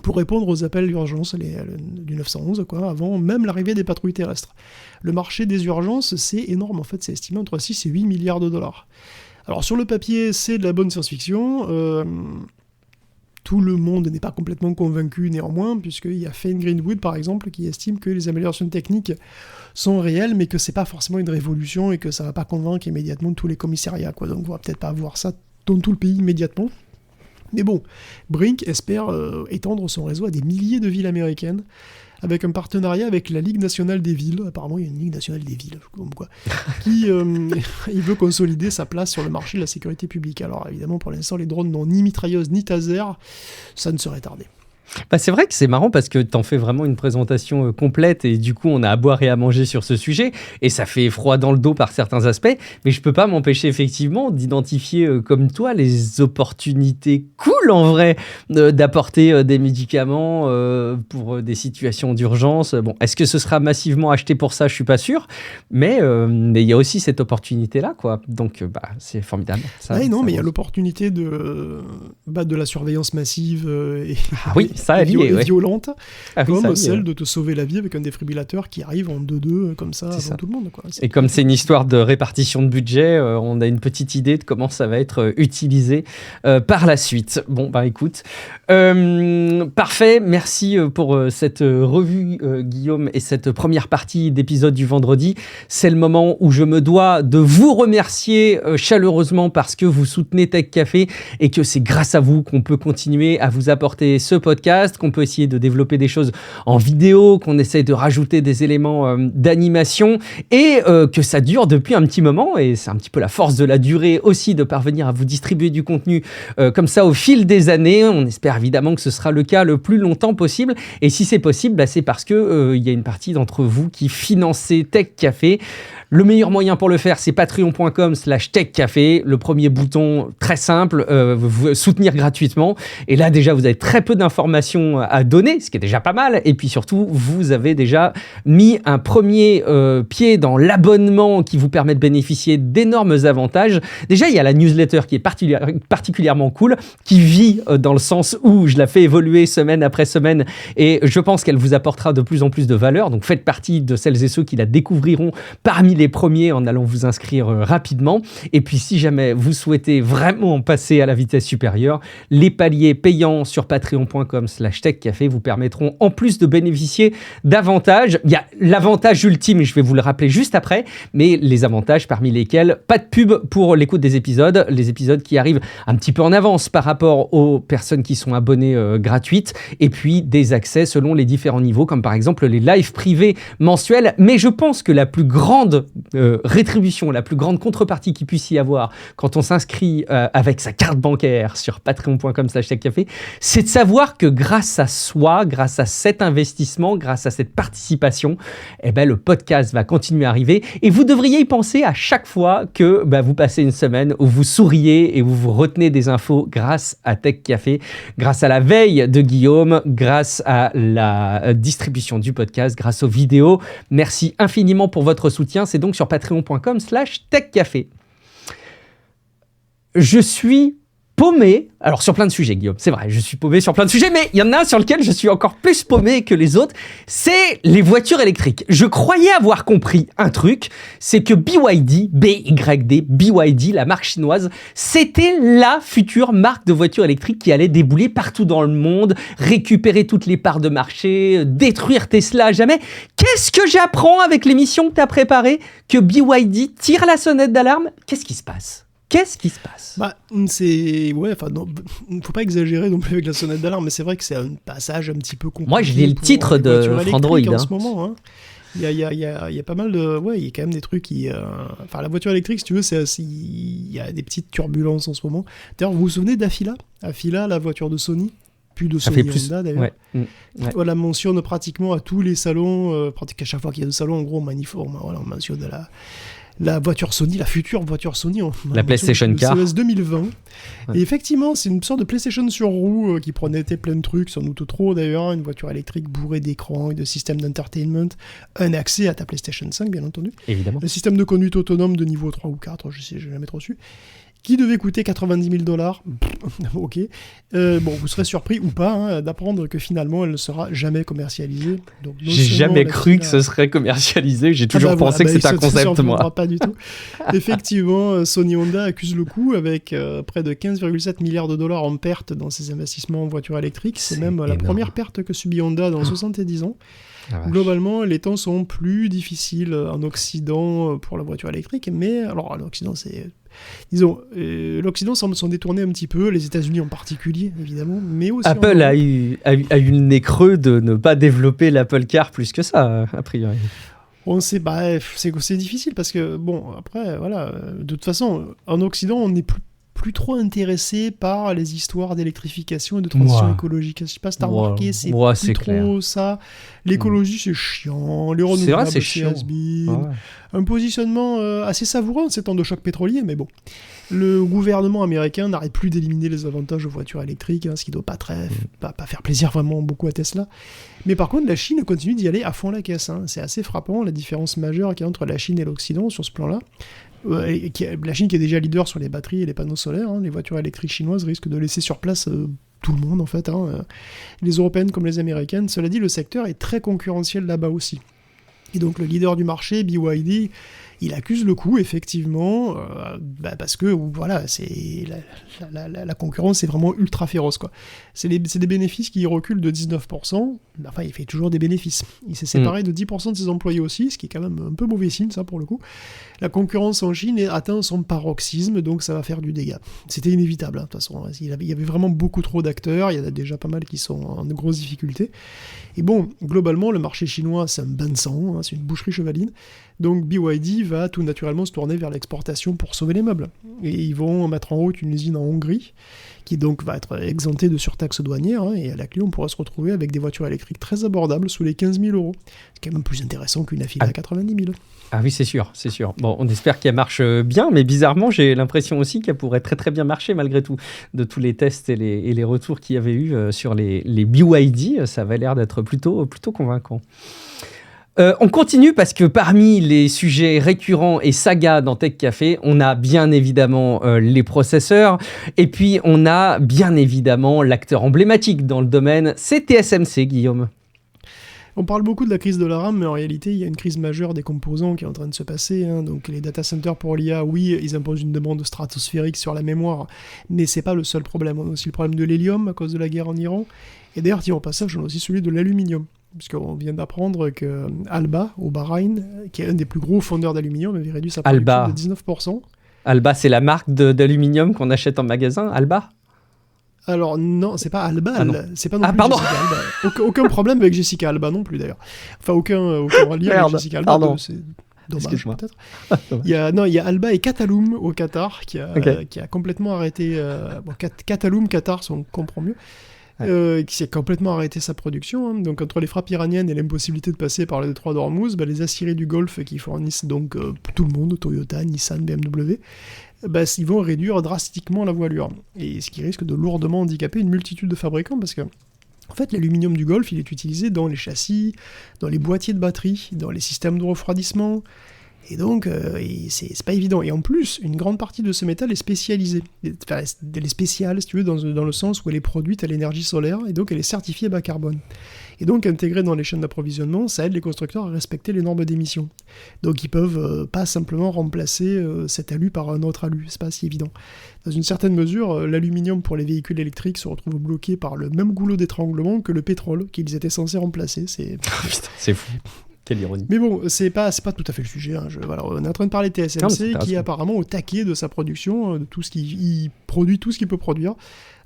pour répondre aux appels d'urgence du 911, avant même l'arrivée des patrouilles terrestres. Le marché des urgences, c'est énorme, en fait, c'est estimé entre 6 et 8 milliards de dollars. Alors sur le papier, c'est de la bonne science-fiction. Tout le monde n'est pas complètement convaincu néanmoins, puisqu'il y a Fane Greenwood, par exemple, qui estime que les améliorations techniques sont réelles, mais que c'est pas forcément une révolution et que ça va pas convaincre immédiatement tous les commissariats, Donc on va peut-être pas avoir ça dans tout le pays immédiatement. Mais bon, Brink espère étendre son réseau à des milliers de villes américaines, avec un partenariat avec la Ligue nationale des villes. Apparemment, il y a une Ligue nationale des villes, comme quoi, qui il veut consolider sa place sur le marché de la sécurité publique. Alors évidemment, pour l'instant, les drones n'ont ni mitrailleuse ni taser, ça ne serait tardé. C'est vrai que c'est marrant parce que t'en fais vraiment une présentation complète et du coup on a à boire et à manger sur ce sujet et ça fait froid dans le dos par certains aspects, mais je peux pas m'empêcher effectivement d'identifier comme toi les opportunités cool en vrai d'apporter des médicaments pour des situations d'urgence. Bon, est-ce que ce sera massivement acheté pour ça? Je suis pas sûr, mais il y a aussi cette opportunité là quoi. Donc c'est formidable. Mais il y a l'opportunité de la surveillance massive violente, comme celle de te sauver la vie avec un défibrillateur qui arrive en 2-2 comme ça avant tout le monde. Et comme c'est une histoire de répartition de budget, on a une petite idée de comment ça va être utilisé par la suite. Bon, écoute, parfait, merci pour cette revue, Guillaume, et cette première partie d'épisode du vendredi. C'est le moment où je me dois de vous remercier chaleureusement parce que vous soutenez Tech Café et que c'est grâce à vous qu'on peut continuer à vous apporter ce podcast, qu'on peut essayer de développer des choses en vidéo, qu'on essaie de rajouter des éléments d'animation et que ça dure depuis un petit moment et c'est un petit peu la force de la durée aussi de parvenir à vous distribuer du contenu comme ça au fil des années. On espère évidemment que ce sera le cas le plus longtemps possible et si c'est possible, c'est parce que il y a une partie d'entre vous qui financez Tech Café. Le meilleur moyen pour le faire, c'est patreon.com/techcafé. Le premier bouton, très simple, vous soutenir gratuitement. Et là, déjà, vous avez très peu d'informations à donner, ce qui est déjà pas mal. Et puis surtout, vous avez déjà mis un premier pied dans l'abonnement qui vous permet de bénéficier d'énormes avantages. Déjà, il y a la newsletter qui est particulièrement cool, qui vit dans le sens où je la fais évoluer semaine après semaine. Et je pense qu'elle vous apportera de plus en plus de valeur. Donc, faites partie de celles et ceux qui la découvriront parmi les premiers en allant vous inscrire rapidement. Et puis, si jamais vous souhaitez vraiment passer à la vitesse supérieure, les paliers payants sur patreon.com/techcafé vous permettront, en plus de bénéficier d'avantages, il y a l'avantage ultime, je vais vous le rappeler juste après, mais les avantages parmi lesquels, pas de pub pour l'écoute des épisodes, les épisodes qui arrivent un petit peu en avance par rapport aux personnes qui sont abonnées gratuites, et puis des accès selon les différents niveaux, comme par exemple les lives privés mensuels. Mais je pense que la plus grande rétribution, la plus grande contrepartie qu'il puisse y avoir quand on s'inscrit avec sa carte bancaire sur patreon.com/techcafé, c'est de savoir que grâce à soi, grâce à cet investissement, grâce à cette participation, eh ben, le podcast va continuer à arriver, et vous devriez y penser à chaque fois que vous passez une semaine où vous souriez et où vous retenez des infos grâce à Tech Café, grâce à la veille de Guillaume, grâce à la distribution du podcast, grâce aux vidéos. Merci infiniment pour votre soutien. C'est donc sur patreon.com/techcafé. Je suis paumé, alors sur plein de sujets, Guillaume, c'est vrai, je suis paumé sur plein de sujets, mais il y en a un sur lequel je suis encore plus paumé que les autres, c'est les voitures électriques. Je croyais avoir compris un truc, c'est que BYD, la marque chinoise, c'était la future marque de voitures électriques qui allait débouler partout dans le monde, récupérer toutes les parts de marché, détruire Tesla à jamais. Qu'est-ce que j'apprends avec l'émission que tu as préparée? Que BYD tire la sonnette d'alarme? Qu'est-ce qui se passe? C'est... Ouais, enfin, faut pas exagérer non plus avec la sonnette d'alarme, mais c'est vrai que c'est un passage un petit peu compliqué. Moi, je lis le titre de Frandroid. En ce moment, hein. Il y a pas mal de... Ouais, il y a quand même des trucs qui... Enfin, la voiture électrique, si tu veux, il y a des petites turbulences en ce moment. D'ailleurs, vous vous souvenez d'Afila, la voiture de Sony, plus de Sony Honda, d'ailleurs. Ouais. On la mentionne pratiquement à tous les salons, pratiquement à chaque fois qu'il y a de salon, en gros, on mentionne la voiture Sony, la future voiture Sony, la PlayStation Car, CES 2020. Ouais. Et effectivement, c'est une sorte de PlayStation sur roue qui promettait plein de trucs, sans doute trop d'ailleurs, une voiture électrique bourrée d'écrans et de systèmes d'entertainment, un accès à ta PlayStation 5 bien entendu, évidemment, un système de conduite autonome de niveau 3 ou 4, je sais, je vais jamais trop su, qui devait coûter $90,000. Ok. Bon, vous serez surpris ou pas d'apprendre que finalement, elle ne sera jamais commercialisée. Donc, j'ai jamais cru que ce serait commercialisé. J'ai toujours pensé que c'était un concept, moi. Pas du tout. Effectivement, Sony Honda accuse le coup avec près de 15,7 milliards de dollars en perte dans ses investissements en voitures électriques. C'est même énorme. La première perte que subit Honda dans 70 ans. Globalement, les temps sont plus difficiles en Occident pour la voiture électrique, mais alors en Occident, c'est... Disons, l'Occident semble s'en détourner un petit peu, les États-Unis en particulier, évidemment, mais aussi... Apple a eu le nez creux de ne pas développer l'Apple Car plus que ça, a priori. On sait, c'est difficile parce que, bon, après, voilà, de toute façon, en Occident, on n'est plus trop intéressé par les histoires d'électrification et de transition écologique. Je sais pas si t'as remarqué, c'est plus trop ça. L'écologie, c'est chiant. Les renouvelables, c'est has-been. Un positionnement assez savoureux en ces temps de choc pétrolier, mais bon. Le gouvernement américain n'arrête plus d'éliminer les avantages aux voitures électriques, ce qui ne doit pas faire plaisir vraiment beaucoup à Tesla. Mais par contre, la Chine continue d'y aller à fond la caisse. C'est assez frappant, la différence majeure qu'il y a entre la Chine et l'Occident sur ce plan-là. La Chine qui est déjà leader sur les batteries et les panneaux solaires, les voitures électriques chinoises risquent de laisser sur place tout le monde en fait, les européennes comme les américaines. Cela dit, le secteur est très concurrentiel là-bas aussi. Et donc le leader du marché, BYD, il accuse le coup, effectivement, parce que voilà, la concurrence est vraiment ultra féroce, quoi. C'est des bénéfices qui reculent de 19%, enfin il fait toujours des bénéfices. Il s'est séparé de 10% de ses employés aussi, ce qui est quand même un peu mauvais signe, ça, pour le coup. La concurrence en Chine atteint son paroxysme, donc ça va faire du dégât. C'était inévitable, de toute façon. Il y avait vraiment beaucoup trop d'acteurs, il y en a déjà pas mal qui sont en grosses difficultés. Et bon, globalement, le marché chinois, c'est un bain de sang, c'est une boucherie chevaline. Donc BYD va tout naturellement se tourner vers l'exportation pour sauver les meubles. Et ils vont mettre en route une usine en Hongrie, qui donc va être exemptée de surtaxes douanières, et à la clé, on pourra se retrouver avec des voitures électriques très abordables sous les 15 000 €. C'est quand même plus intéressant qu'une Afila à 90 000. Ah oui, c'est sûr. Bon, on espère qu'elle marche bien, mais bizarrement, j'ai l'impression aussi qu'elle pourrait très très bien marcher malgré tout. De tous les tests et les retours qu'il y avait eu sur les BYD, ça avait l'air d'être plutôt convaincant. On continue parce que parmi les sujets récurrents et sagas dans Tech Café, on a bien évidemment les processeurs, et puis on a bien évidemment l'acteur emblématique dans le domaine, c'est TSMC, Guillaume. On parle beaucoup de la crise de la RAM, mais en réalité, il y a une crise majeure des composants qui est en train de se passer. Donc les data centers pour l'IA, oui, ils imposent une demande stratosphérique sur la mémoire, mais c'est pas le seul problème. On a aussi le problème de l'hélium à cause de la guerre en Iran. Et d'ailleurs, tiens, au passage, on a aussi celui de l'aluminium. Puisqu'on vient d'apprendre que Alba, au Bahreïn, qui est un des plus gros fondeurs d'aluminium, avait réduit sa production de 19%. Alba, c'est la marque d'aluminium qu'on achète en magasin, Alba? Alors non, c'est pas Alba, c'est pas non plus pardon. Jessica Alba. Aucun problème avec Jessica Alba non plus d'ailleurs. Enfin aucun lien avec Jessica Alba. Pardon. C'est dommage peut-être. Il y a Alba et Catalum au Qatar qui a complètement arrêté. Catalum, Qatar, on comprend mieux. Qui s'est complètement arrêté sa production. Donc entre les frappes iraniennes et l'impossibilité de passer par le détroit d'Ormuz, les aciéries du Golfe qui fournissent donc tout le monde, Toyota, Nissan, BMW, ils vont réduire drastiquement la voilure. Et ce qui risque de lourdement handicaper une multitude de fabricants parce que en fait, l'aluminium du Golfe, il est utilisé dans les châssis, dans les boîtiers de batterie, dans les systèmes de refroidissement. Et donc, c'est pas évident. Et en plus, une grande partie de ce métal est spécialisée. Enfin, elle est spéciale, si tu veux, dans le sens où elle est produite à l'énergie solaire, et donc elle est certifiée bas carbone. Et donc, intégrée dans les chaînes d'approvisionnement, ça aide les constructeurs à respecter les normes d'émission. Donc, ils peuvent pas simplement remplacer cet alu par un autre alu. C'est pas si évident. Dans une certaine mesure, l'aluminium pour les véhicules électriques se retrouve bloqué par le même goulot d'étranglement que le pétrole qu'ils étaient censés remplacer. C'est fou. Quelle ironie. Mais bon, c'est pas tout à fait le sujet. Voilà, on est en train de parler de TSMC qui est apparemment au taquet de sa production, de tout ce il produit tout ce qu'il peut produire.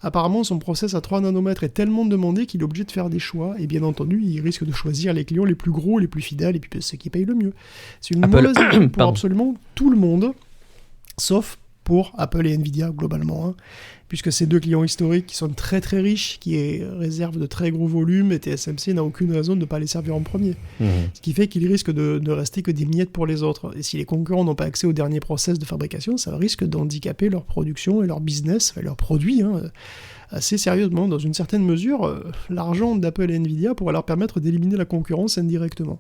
Apparemment, son process à 3 nanomètres est tellement demandé qu'il est obligé de faire des choix. Et bien entendu, il risque de choisir les clients les plus gros, les plus fidèles, et puis ceux qui payent le mieux. C'est une mauvaise idée pour absolument tout le monde, sauf pour Apple et Nvidia globalement, puisque ces deux clients historiques qui sont très très riches, qui réservent de très gros volumes, et TSMC n'a aucune raison de ne pas les servir en premier. Ce qui fait qu'ils risquent de rester que des miettes pour les autres. Et si les concurrents n'ont pas accès aux derniers process de fabrication, ça risque d'handicaper leur production et leur business, leurs produits, assez sérieusement. Dans une certaine mesure, l'argent d'Apple et Nvidia pourrait leur permettre d'éliminer la concurrence indirectement.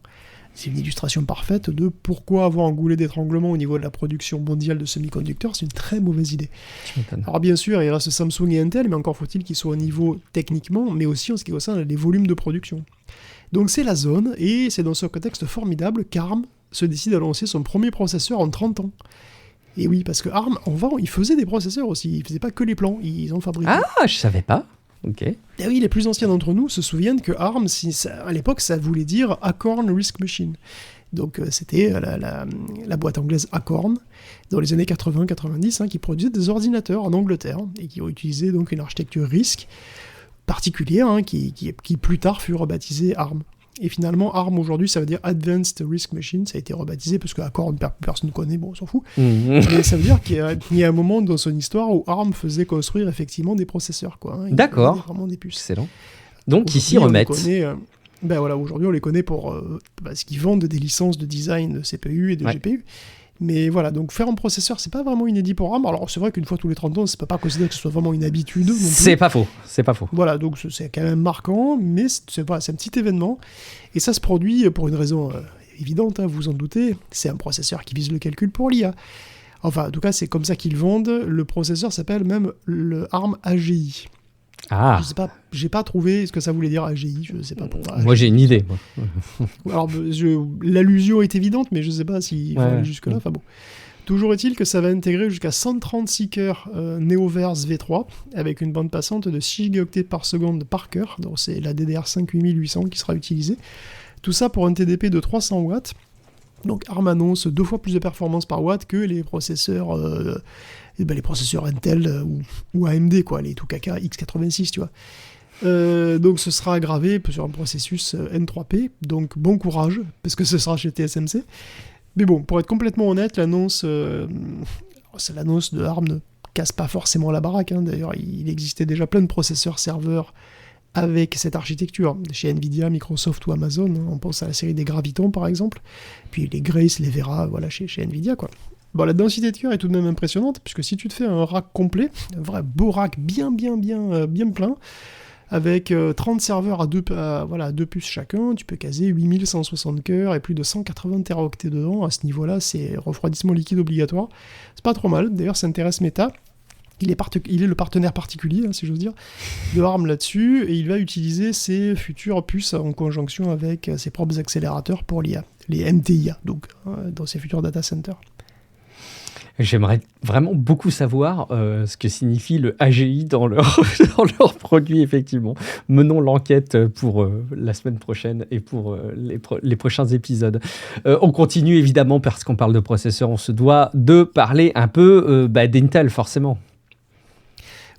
C'est une illustration parfaite de pourquoi avoir un goulet d'étranglement au niveau de la production mondiale de semi-conducteurs, c'est une très mauvaise idée. Alors bien sûr, il reste Samsung et Intel, mais encore faut-il qu'ils soient au niveau techniquement, mais aussi en ce qui concerne les volumes de production. Donc c'est la zone, et c'est dans ce contexte formidable qu'ARM se décide à lancer son premier processeur en 30 ans. Et oui, parce que ARM, ils faisaient des processeurs aussi, ils faisaient pas que les plans, ils en fabriquaient. Ah, je savais pas. Ok. Et oui, les plus anciens d'entre nous se souviennent que ARM, à l'époque, ça voulait dire Acorn RISC Machine. Donc c'était la boîte anglaise Acorn, dans les années 80-90, qui produisait des ordinateurs en Angleterre, et qui ont utilisé donc une architecture RISC particulière, qui plus tard fut rebaptisée ARM. Et finalement, ARM aujourd'hui, ça veut dire Advanced RISC Machine, ça a été rebaptisé parce que Acorn, personne ne connaît, bon, on s'en fout. Mais ça veut dire qu'il y a un moment dans son histoire où ARM faisait construire effectivement des processeurs, D'accord. Vraiment des puces. Excellent. Donc ils s'y remettent. Aujourd'hui, on les connaît pour ce qu'ils vendent des licences de design de CPU et de GPU. Mais voilà, donc faire un processeur, c'est pas vraiment inédit pour ARM. Alors c'est vrai qu'une fois tous les 30 ans, c'est pas considéré que ce soit vraiment une habitude. C'est pas faux. Voilà, donc c'est quand même marquant, mais c'est un petit événement. Et ça se produit pour une raison évidente, vous vous en doutez. C'est un processeur qui vise le calcul pour l'IA. Enfin, en tout cas, c'est comme ça qu'ils vendent. Le processeur s'appelle même le ARM AGI. Ah. Je sais pas, j'ai pas trouvé ce que ça voulait dire AGI, je sais pas pourquoi. Moi j'ai une idée. Alors l'allusion est évidente, mais je sais pas s'il faut aller jusque là. Enfin bon. Toujours est-il que ça va intégrer jusqu'à 136 cœurs Neoverse V3 avec une bande passante de 6 gigaoctets par seconde par cœur. Donc c'est la DDR5 8800 qui sera utilisée. Tout ça pour un TDP de 300 watts. Donc ARM annonce 2 fois plus de performance par watt que les processeurs Intel ou AMD, les Tukaka X86, tu vois. Donc ce sera gravé sur un processus N3P, donc bon courage, parce que ce sera chez TSMC. Mais bon, pour être complètement honnête, l'annonce de ARM ne casse pas forcément la baraque. D'ailleurs, il existait déjà plein de processeurs serveurs avec cette architecture, chez Nvidia, Microsoft ou Amazon. On pense à la série des Graviton, par exemple. Puis les Grace, les Vera, chez Nvidia, quoi. Bon, la densité de cœur est tout de même impressionnante, puisque si tu te fais un rack complet, un vrai beau rack bien plein, avec 30 serveurs à deux puces chacun, tu peux caser 8160 cœurs et plus de 180 teraoctets dedans. À ce niveau-là, c'est refroidissement liquide obligatoire. C'est pas trop mal. D'ailleurs, ça intéresse Meta, Il est le partenaire particulier, si j'ose dire, de ARM là-dessus, et il va utiliser ses futures puces en conjonction avec ses propres accélérateurs pour l'IA, les MTIA, donc dans ses futurs data centers. J'aimerais vraiment beaucoup savoir ce que signifie le AGI dans leur produit, effectivement. Menons l'enquête pour la semaine prochaine et pour les prochains épisodes. On continue évidemment, parce qu'on parle de processeurs, on se doit de parler un peu d'Intel, forcément.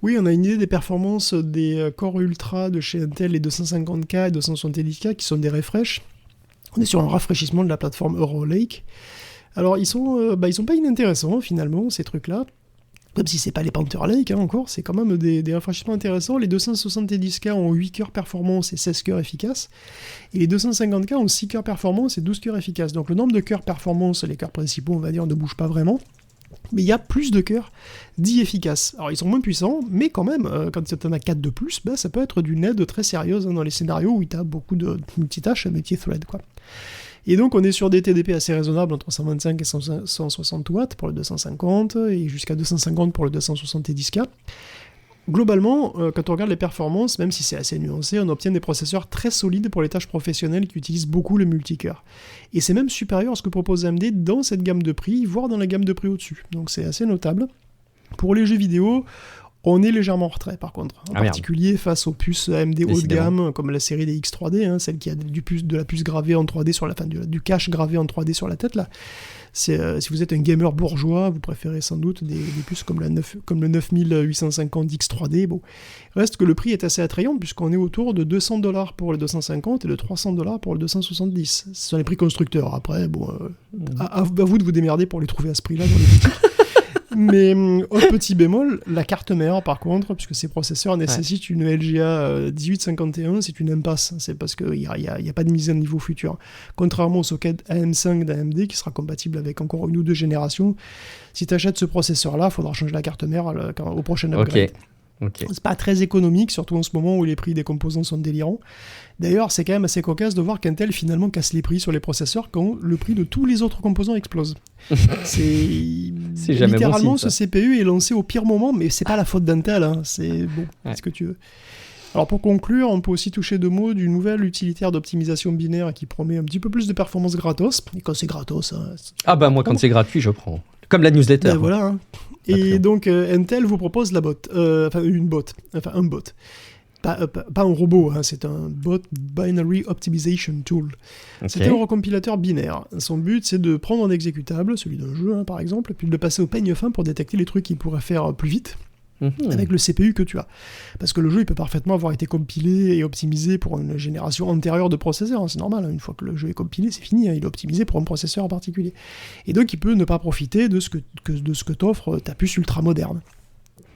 Oui, on a une idée des performances des Core Ultra de chez Intel, les 250K et 270K, qui sont des refresh. On est sur un rafraîchissement de la plateforme Eurolake. Alors, ils sont pas inintéressants, finalement, ces trucs-là. Même si c'est pas les Panther Lake, encore, c'est quand même des rafraîchissements intéressants. Les 270K ont 8 cœurs performance et 16 cœurs efficaces. Et les 250K ont 6 cœurs performance et 12 cœurs efficaces. Donc, le nombre de cœurs performance, les cœurs principaux, on va dire, ne bouge pas vraiment. Mais il y a plus de cœurs dits efficaces. Alors, ils sont moins puissants, mais quand même, quand tu en as 4 de plus, ça peut être d'une aide très sérieuse dans les scénarios où tu as beaucoup de multitâches, multi-thread, quoi. Et donc on est sur des TDP assez raisonnables, entre 125 et 160 watts pour le 250, et jusqu'à 250 pour le 270K. Globalement, quand on regarde les performances, même si c'est assez nuancé, on obtient des processeurs très solides pour les tâches professionnelles qui utilisent beaucoup le multicœur. Et c'est même supérieur à ce que propose AMD dans cette gamme de prix, voire dans la gamme de prix au-dessus. Donc c'est assez notable. Pour les jeux vidéo, on est légèrement en retrait, par contre. En particulier face aux puces AMD haut de gamme, comme la série des X3D, celle qui a de la puce gravée en 3D sur la fin, du cache gravé en 3D sur la tête, là. Si vous êtes un gamer bourgeois, vous préférez sans doute des puces comme le 9850 X3D. Bon, reste que le prix est assez attrayant, puisqu'on est autour de $200 pour le 250 et de $300 pour le 270. Ce sont les prix constructeurs. Après, à vous de vous démerder pour les trouver à ce prix-là dans les boutiques. Mais autre petit bémol, la carte mère par contre, puisque ces processeurs nécessitent une LGA 1851, c'est une impasse, c'est parce qu'il n'y a pas de mise à niveau future. Contrairement au socket AM5 d'AMD qui sera compatible avec encore une ou deux générations, si tu achètes ce processeur-là, il faudra changer la carte mère au prochain upgrade. Okay. C'est pas très économique, surtout en ce moment où les prix des composants sont délirants. D'ailleurs, c'est quand même assez cocasse de voir qu'Intel finalement casse les prix sur les processeurs quand le prix de tous les autres composants explose. C'est jamais littéralement bon signe, ce CPU est lancé au pire moment, mais c'est pas la faute d'Intel, c'est bon, ce que tu veux. Alors pour conclure, on peut aussi toucher deux mots d'une nouvelle utilitaire d'optimisation binaire qui promet un petit peu plus de performance gratos. Et quand c'est gratos, moi quand c'est gratuit, je prends. Comme la newsletter. Voilà. Et donc Intel vous propose un bot. Pas un robot, c'est un bot Binary Optimization Tool. Okay. C'est un recompilateur binaire. Son but, c'est de prendre un exécutable, celui d'un jeu par exemple, puis de le passer au peigne fin pour détecter les trucs qu'il pourrait faire plus vite avec le CPU que tu as. Parce que le jeu, il peut parfaitement avoir été compilé et optimisé pour une génération antérieure de processeurs. C'est normal, une fois que le jeu est compilé, c'est fini, il est optimisé pour un processeur en particulier. Et donc, il peut ne pas profiter de ce que t'offre ta puce ultra moderne.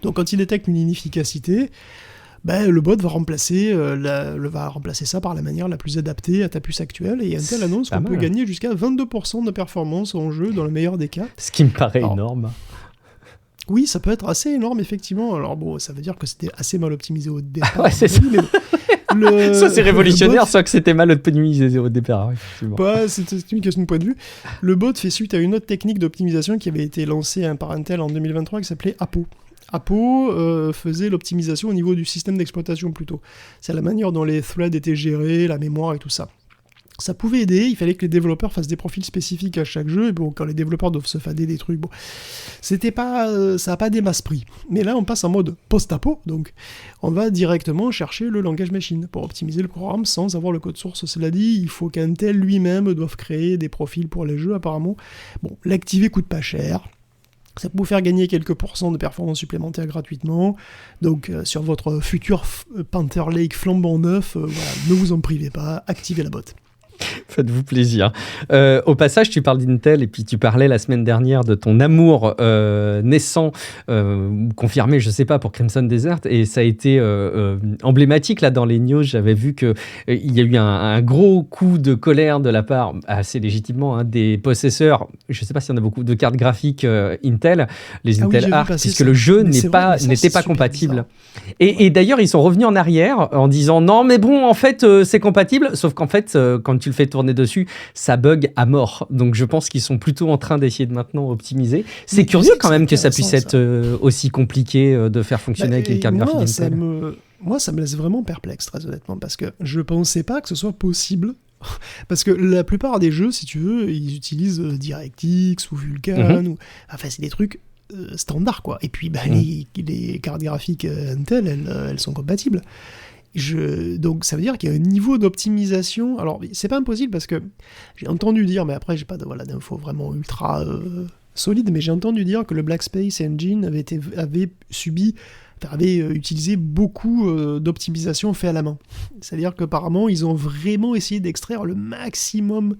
Donc, quand il détecte une inefficacité, le bot va remplacer ça par la manière la plus adaptée à ta puce actuelle, et Intel annonce qu'on peut gagner jusqu'à 22% de performance en jeu dans le meilleur des cas. Ce qui me paraît énorme. Oui, ça peut être assez énorme, effectivement. Alors ça veut dire que c'était assez mal optimisé au départ. C'est ça. Ça, c'est révolutionnaire, soit que c'était mal optimisé au départ. C'est une question de point de vue. Le bot fait suite à une autre technique d'optimisation qui avait été lancée par Intel en 2023 qui s'appelait APO. APO faisait l'optimisation au niveau du système d'exploitation plutôt. C'est la manière dont les threads étaient gérés, la mémoire et tout ça. Ça pouvait aider, il fallait que les développeurs fassent des profils spécifiques à chaque jeu, et quand les développeurs doivent se fader des trucs, ça n'a pas des masses prix. Mais là, on passe en mode post-apo, donc on va directement chercher le langage machine pour optimiser le programme sans avoir le code source. Cela dit, il faut qu'Intel lui-même doive créer des profils pour les jeux, apparemment. L'activer coûte pas cher. Ça peut vous faire gagner quelques pourcents de performance supplémentaires gratuitement. Donc, sur votre futur Panther Lake flambant neuf, ne vous en privez pas, activez la botte. Faites-vous plaisir. Au passage, tu parles d'Intel et puis tu parlais la semaine dernière de ton amour naissant, confirmé, je sais pas, pour Crimson Desert, et ça a été emblématique là dans les news. J'avais vu que il y a eu un gros coup de colère de la part, assez légitimement, des possesseurs. Je sais pas s'il y en a beaucoup de cartes graphiques Intel, les Intel Arc, puisque le jeu n'était pas compatible. Et d'ailleurs, ils sont revenus en arrière en disant non, mais bon, en fait, c'est compatible. Sauf qu'en fait, quand tu le fais tourner dessus, ça bug à mort. Donc je pense qu'ils sont plutôt en train d'essayer de maintenant optimiser. C'est curieux quand même que ça puisse être aussi compliqué de faire fonctionner avec les cartes graphiques Intel. Moi, ça me laisse vraiment perplexe, très honnêtement, parce que je pensais pas que ce soit possible. Parce que la plupart des jeux, si tu veux, ils utilisent DirectX ou Vulkan, enfin, c'est des trucs standards, quoi. Et puis, les cartes graphiques Intel, elles sont compatibles. Donc, ça veut dire qu'il y a un niveau d'optimisation. Alors, c'est pas impossible parce que j'ai entendu dire, mais après, j'ai pas d'infos vraiment ultra solides, mais j'ai entendu dire que le Black Space Engine avait utilisé beaucoup d'optimisation fait à la main. C'est-à-dire qu'apparemment, ils ont vraiment essayé d'extraire le maximum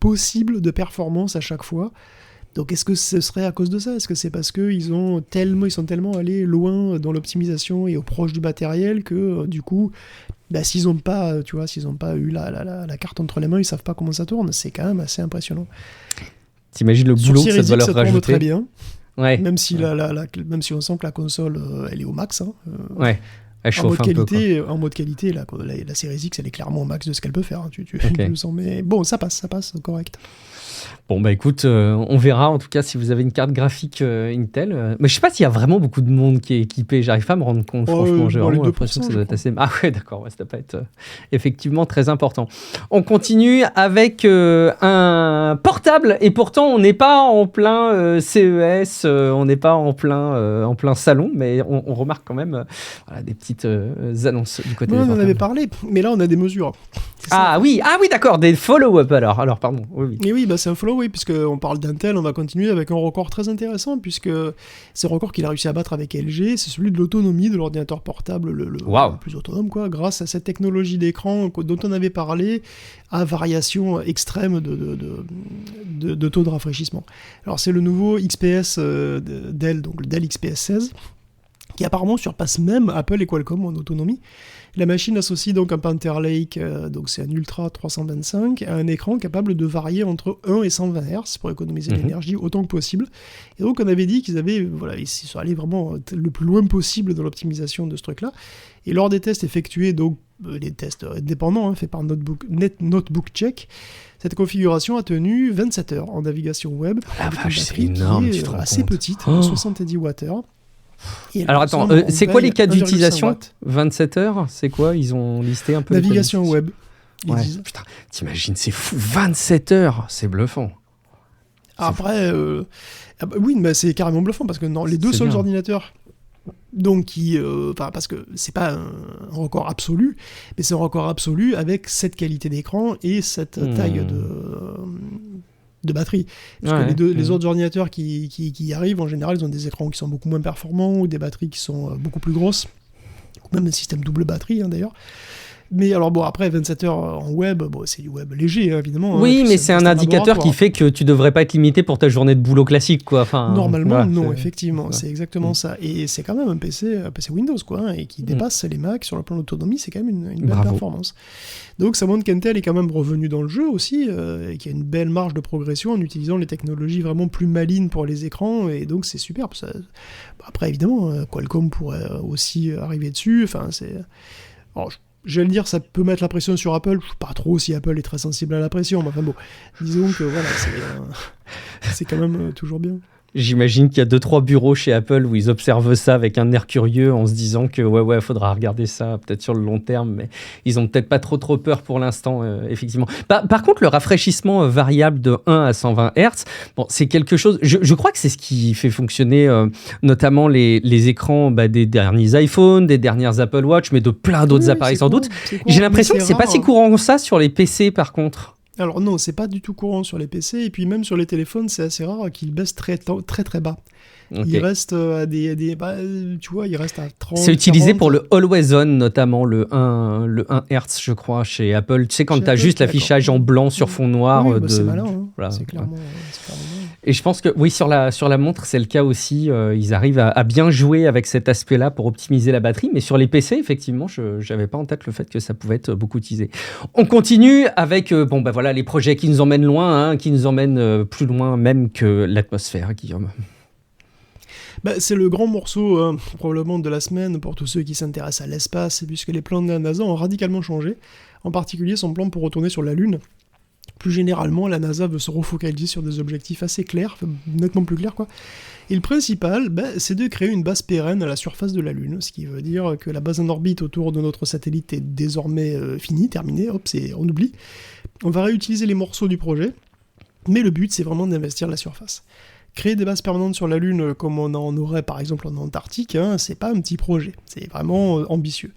possible de performance à chaque fois. Donc est-ce que ce serait à cause de ça ? Est-ce que c'est parce qu'ils sont tellement allés loin dans l'optimisation et au proche du matériel que du coup, s'ils n'ont pas eu la carte entre les mains, ils savent pas comment ça tourne. C'est quand même assez impressionnant. T'imagines le boulot que ça doit leur rajouter ? Très bien. Ouais. Même si on sent que la console elle est au max. Ouais. Elle chauffe un peu. En mode qualité, la Series X elle est clairement au max de ce qu'elle peut faire. Tu le sens, mais bon, ça passe correct. Bon, écoute, on verra en tout cas si vous avez une carte graphique Intel. Mais je sais pas s'il y a vraiment beaucoup de monde qui est équipé. J'arrive pas à me rendre compte, franchement. J'ai vraiment l'impression que ça doit être assez... Ah ouais, d'accord, ça doit pas être effectivement très important. On continue avec un portable. Et pourtant, on n'est pas en plein CES, on n'est pas en plein salon. Mais on remarque quand même des petites annonces du côté des portables. On en avait parlé, mais là, on a des mesures. Ah oui, d'accord, des follow-up alors pardon. Oui. Et oui, c'est un follow, oui, puisqu'on parle d'Intel, on va continuer avec un record très intéressant, puisque c'est un record qu'il a réussi à battre avec LG, c'est celui de l'autonomie de l'ordinateur portable, le plus autonome, quoi, grâce à cette technologie d'écran dont on avait parlé, à variation extrême de taux de rafraîchissement. Alors c'est le nouveau XPS Dell, donc le Dell XPS 16, qui apparemment surpasse même Apple et Qualcomm en autonomie. La machine associe donc un Panther Lake, donc c'est un Ultra 325, à un écran capable de varier entre 1 et 120 Hz pour économiser l'énergie autant que possible. Et donc on avait dit ils sont allés vraiment le plus loin possible dans l'optimisation de ce truc-là. Et lors des tests effectués, donc les tests indépendants faits par Notebook Check, cette configuration a tenu 27 heures en navigation web. C'est énorme, qui est assez petite, 70 Wh. Alors attends, c'est quoi les cas d'utilisation ? 27 heures, c'est quoi ? Ils ont listé un peu navigation web. Ouais. Putain, t'imagines, c'est fou, 27 heures, c'est bluffant. Après, oui, mais c'est carrément bluffant parce que les deux seuls ordinateurs, donc parce que c'est pas un record absolu, mais c'est un record absolu avec cette qualité d'écran et cette taille de batterie. Parce que les autres ordinateurs qui y arrivent, en général, ils ont des écrans qui sont beaucoup moins performants ou des batteries qui sont beaucoup plus grosses. Ou même un système double batterie, d'ailleurs. Mais alors après 27 heures en web, c'est du web léger, évidemment. Oui, mais c'est un indicateur qui fait que tu devrais pas être limité pour ta journée de boulot classique, quoi. Enfin, normalement, non, effectivement, c'est exactement ça. Et c'est quand même un PC Windows, quoi, et qui dépasse les Mac sur le plan d'autonomie, c'est quand même une belle performance. Donc ça montre qu'Intel est quand même revenu dans le jeu aussi, et qu'il y a une belle marge de progression en utilisant les technologies vraiment plus malines pour les écrans, et donc c'est superbe. Après, évidemment, Qualcomm pourrait aussi arriver dessus. Enfin, j'allais dire, ça peut mettre la pression sur Apple. Je ne sais pas trop si Apple est très sensible à la pression, mais enfin bon, disons que voilà, c'est quand même toujours bien. J'imagine qu'il y a 2-3 bureaux chez Apple où ils observent ça avec un air curieux en se disant que ouais, faudra regarder ça peut-être sur le long terme, mais ils ont peut-être pas trop peur pour l'instant, effectivement. Par contre, le rafraîchissement variable de 1 à 120 Hz, c'est quelque chose, je crois que c'est ce qui fait fonctionner notamment les écrans des derniers iPhones, des dernières Apple Watch, mais de plein d'autres appareils sans doute. J'ai l'impression que c'est pas si courant que ça sur les PC par contre. Alors non, c'est pas du tout courant sur les PC, et puis même sur les téléphones, c'est assez rare qu'ils baissent très très bas. Okay. Il reste à tu vois, il reste à 30. C'est utilisé 40. Pour le Always On, notamment le 1 Hz, je crois, chez Apple. Tu sais, quand tu as juste l'affichage en blanc sur fond noir. Oui, c'est malin, voilà. C'est clairement. Et je pense que, oui, sur la montre, c'est le cas aussi. Ils arrivent à bien jouer avec cet aspect-là pour optimiser la batterie. Mais sur les PC, effectivement, je n'avais pas en tête le fait que ça pouvait être beaucoup utilisé. On continue avec les projets qui nous emmènent loin, qui nous emmènent plus loin même que l'atmosphère, Guillaume. C'est le grand morceau probablement de la semaine pour tous ceux qui s'intéressent à l'espace, puisque les plans de la NASA ont radicalement changé, en particulier son plan pour retourner sur la Lune. Plus généralement, la NASA veut se refocaliser sur des objectifs assez clairs, nettement plus clairs, quoi. Et le principal, c'est de créer une base pérenne à la surface de la Lune, ce qui veut dire que la base en orbite autour de notre satellite est désormais finie, terminée, hop, on oublie. On va réutiliser les morceaux du projet, mais le but, c'est vraiment d'investir la surface. Créer des bases permanentes sur la Lune, comme on en aurait par exemple en Antarctique, c'est pas un petit projet, c'est vraiment ambitieux.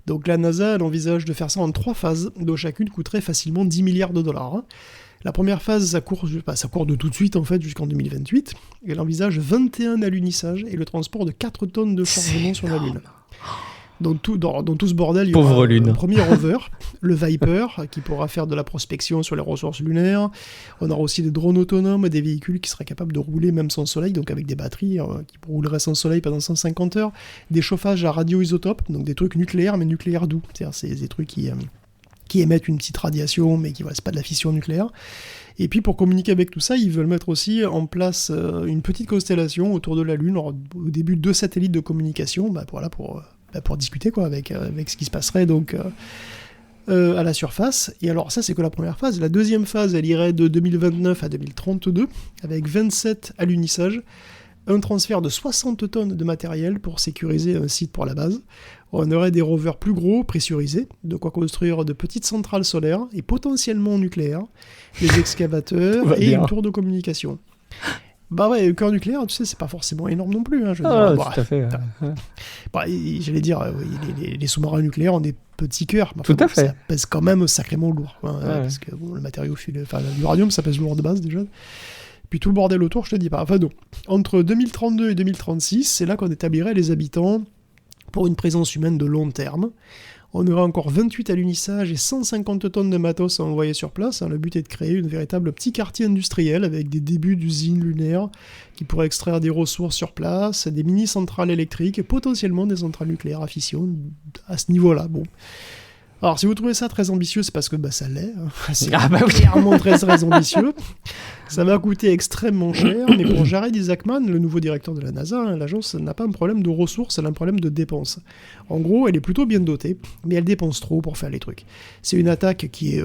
Donc la NASA, elle envisage de faire ça en 3 phases, dont chacune coûterait facilement 10 milliards de dollars. La première phase, ça court de tout de suite en fait, jusqu'en 2028. Elle envisage 21 alunisages et le transport de 4 tonnes de chargement sur la Lune. Dans tout ce bordel, il y aura un premier rover, le Viper, qui pourra faire de la prospection sur les ressources lunaires. On aura aussi des drones autonomes, des véhicules qui seraient capables de rouler même sans soleil, donc avec des batteries qui rouleraient sans soleil pendant 150 heures. Des chauffages à radioisotope, donc des trucs nucléaires, mais nucléaires doux. C'est-à-dire c'est des trucs qui émettent une petite radiation, mais qui c'est pas de la fission nucléaire. Et puis pour communiquer avec tout ça, ils veulent mettre aussi en place une petite constellation autour de la Lune. Alors, au début, 2 satellites de communication, pour discuter quoi, avec ce qui se passerait donc à la surface. Et alors ça, c'est que la première phase. La deuxième phase, elle irait de 2029 à 2032, avec 27 alunissages, un transfert de 60 tonnes de matériel pour sécuriser un site pour la base. On aurait des rovers plus gros, pressurisés, de quoi construire de petites centrales solaires et potentiellement nucléaires, des excavateurs et une tour de communication. Le cœur nucléaire, tu sais, c'est pas forcément énorme non plus. Tout à fait. J'allais dire, les sous-marins nucléaires ont des petits cœurs. Tout à fait. Ça pèse quand même sacrément lourd. Parce que le matériau, l'uranium, ça pèse lourd de base déjà. Puis tout le bordel autour, je te dis pas. Enfin, donc, entre 2032 et 2036, c'est là qu'on établirait les habitants pour une présence humaine de long terme. On aura encore 28 alunissages et 150 tonnes de matos à envoyer sur place. Le but est de créer une véritable petit quartier industriel avec des débuts d'usines lunaires qui pourraient extraire des ressources sur place, des mini-centrales électriques et potentiellement des centrales nucléaires à fission à ce niveau-là. Bon. Alors, si vous trouvez ça très ambitieux, c'est parce que ça l'est. C'est clairement très ambitieux. Ça va coûter extrêmement cher, mais pour Jared Isaacman, le nouveau directeur de la NASA, l'agence n'a pas un problème de ressources, elle a un problème de dépenses. En gros, elle est plutôt bien dotée, mais elle dépense trop pour faire les trucs. C'est une attaque qui est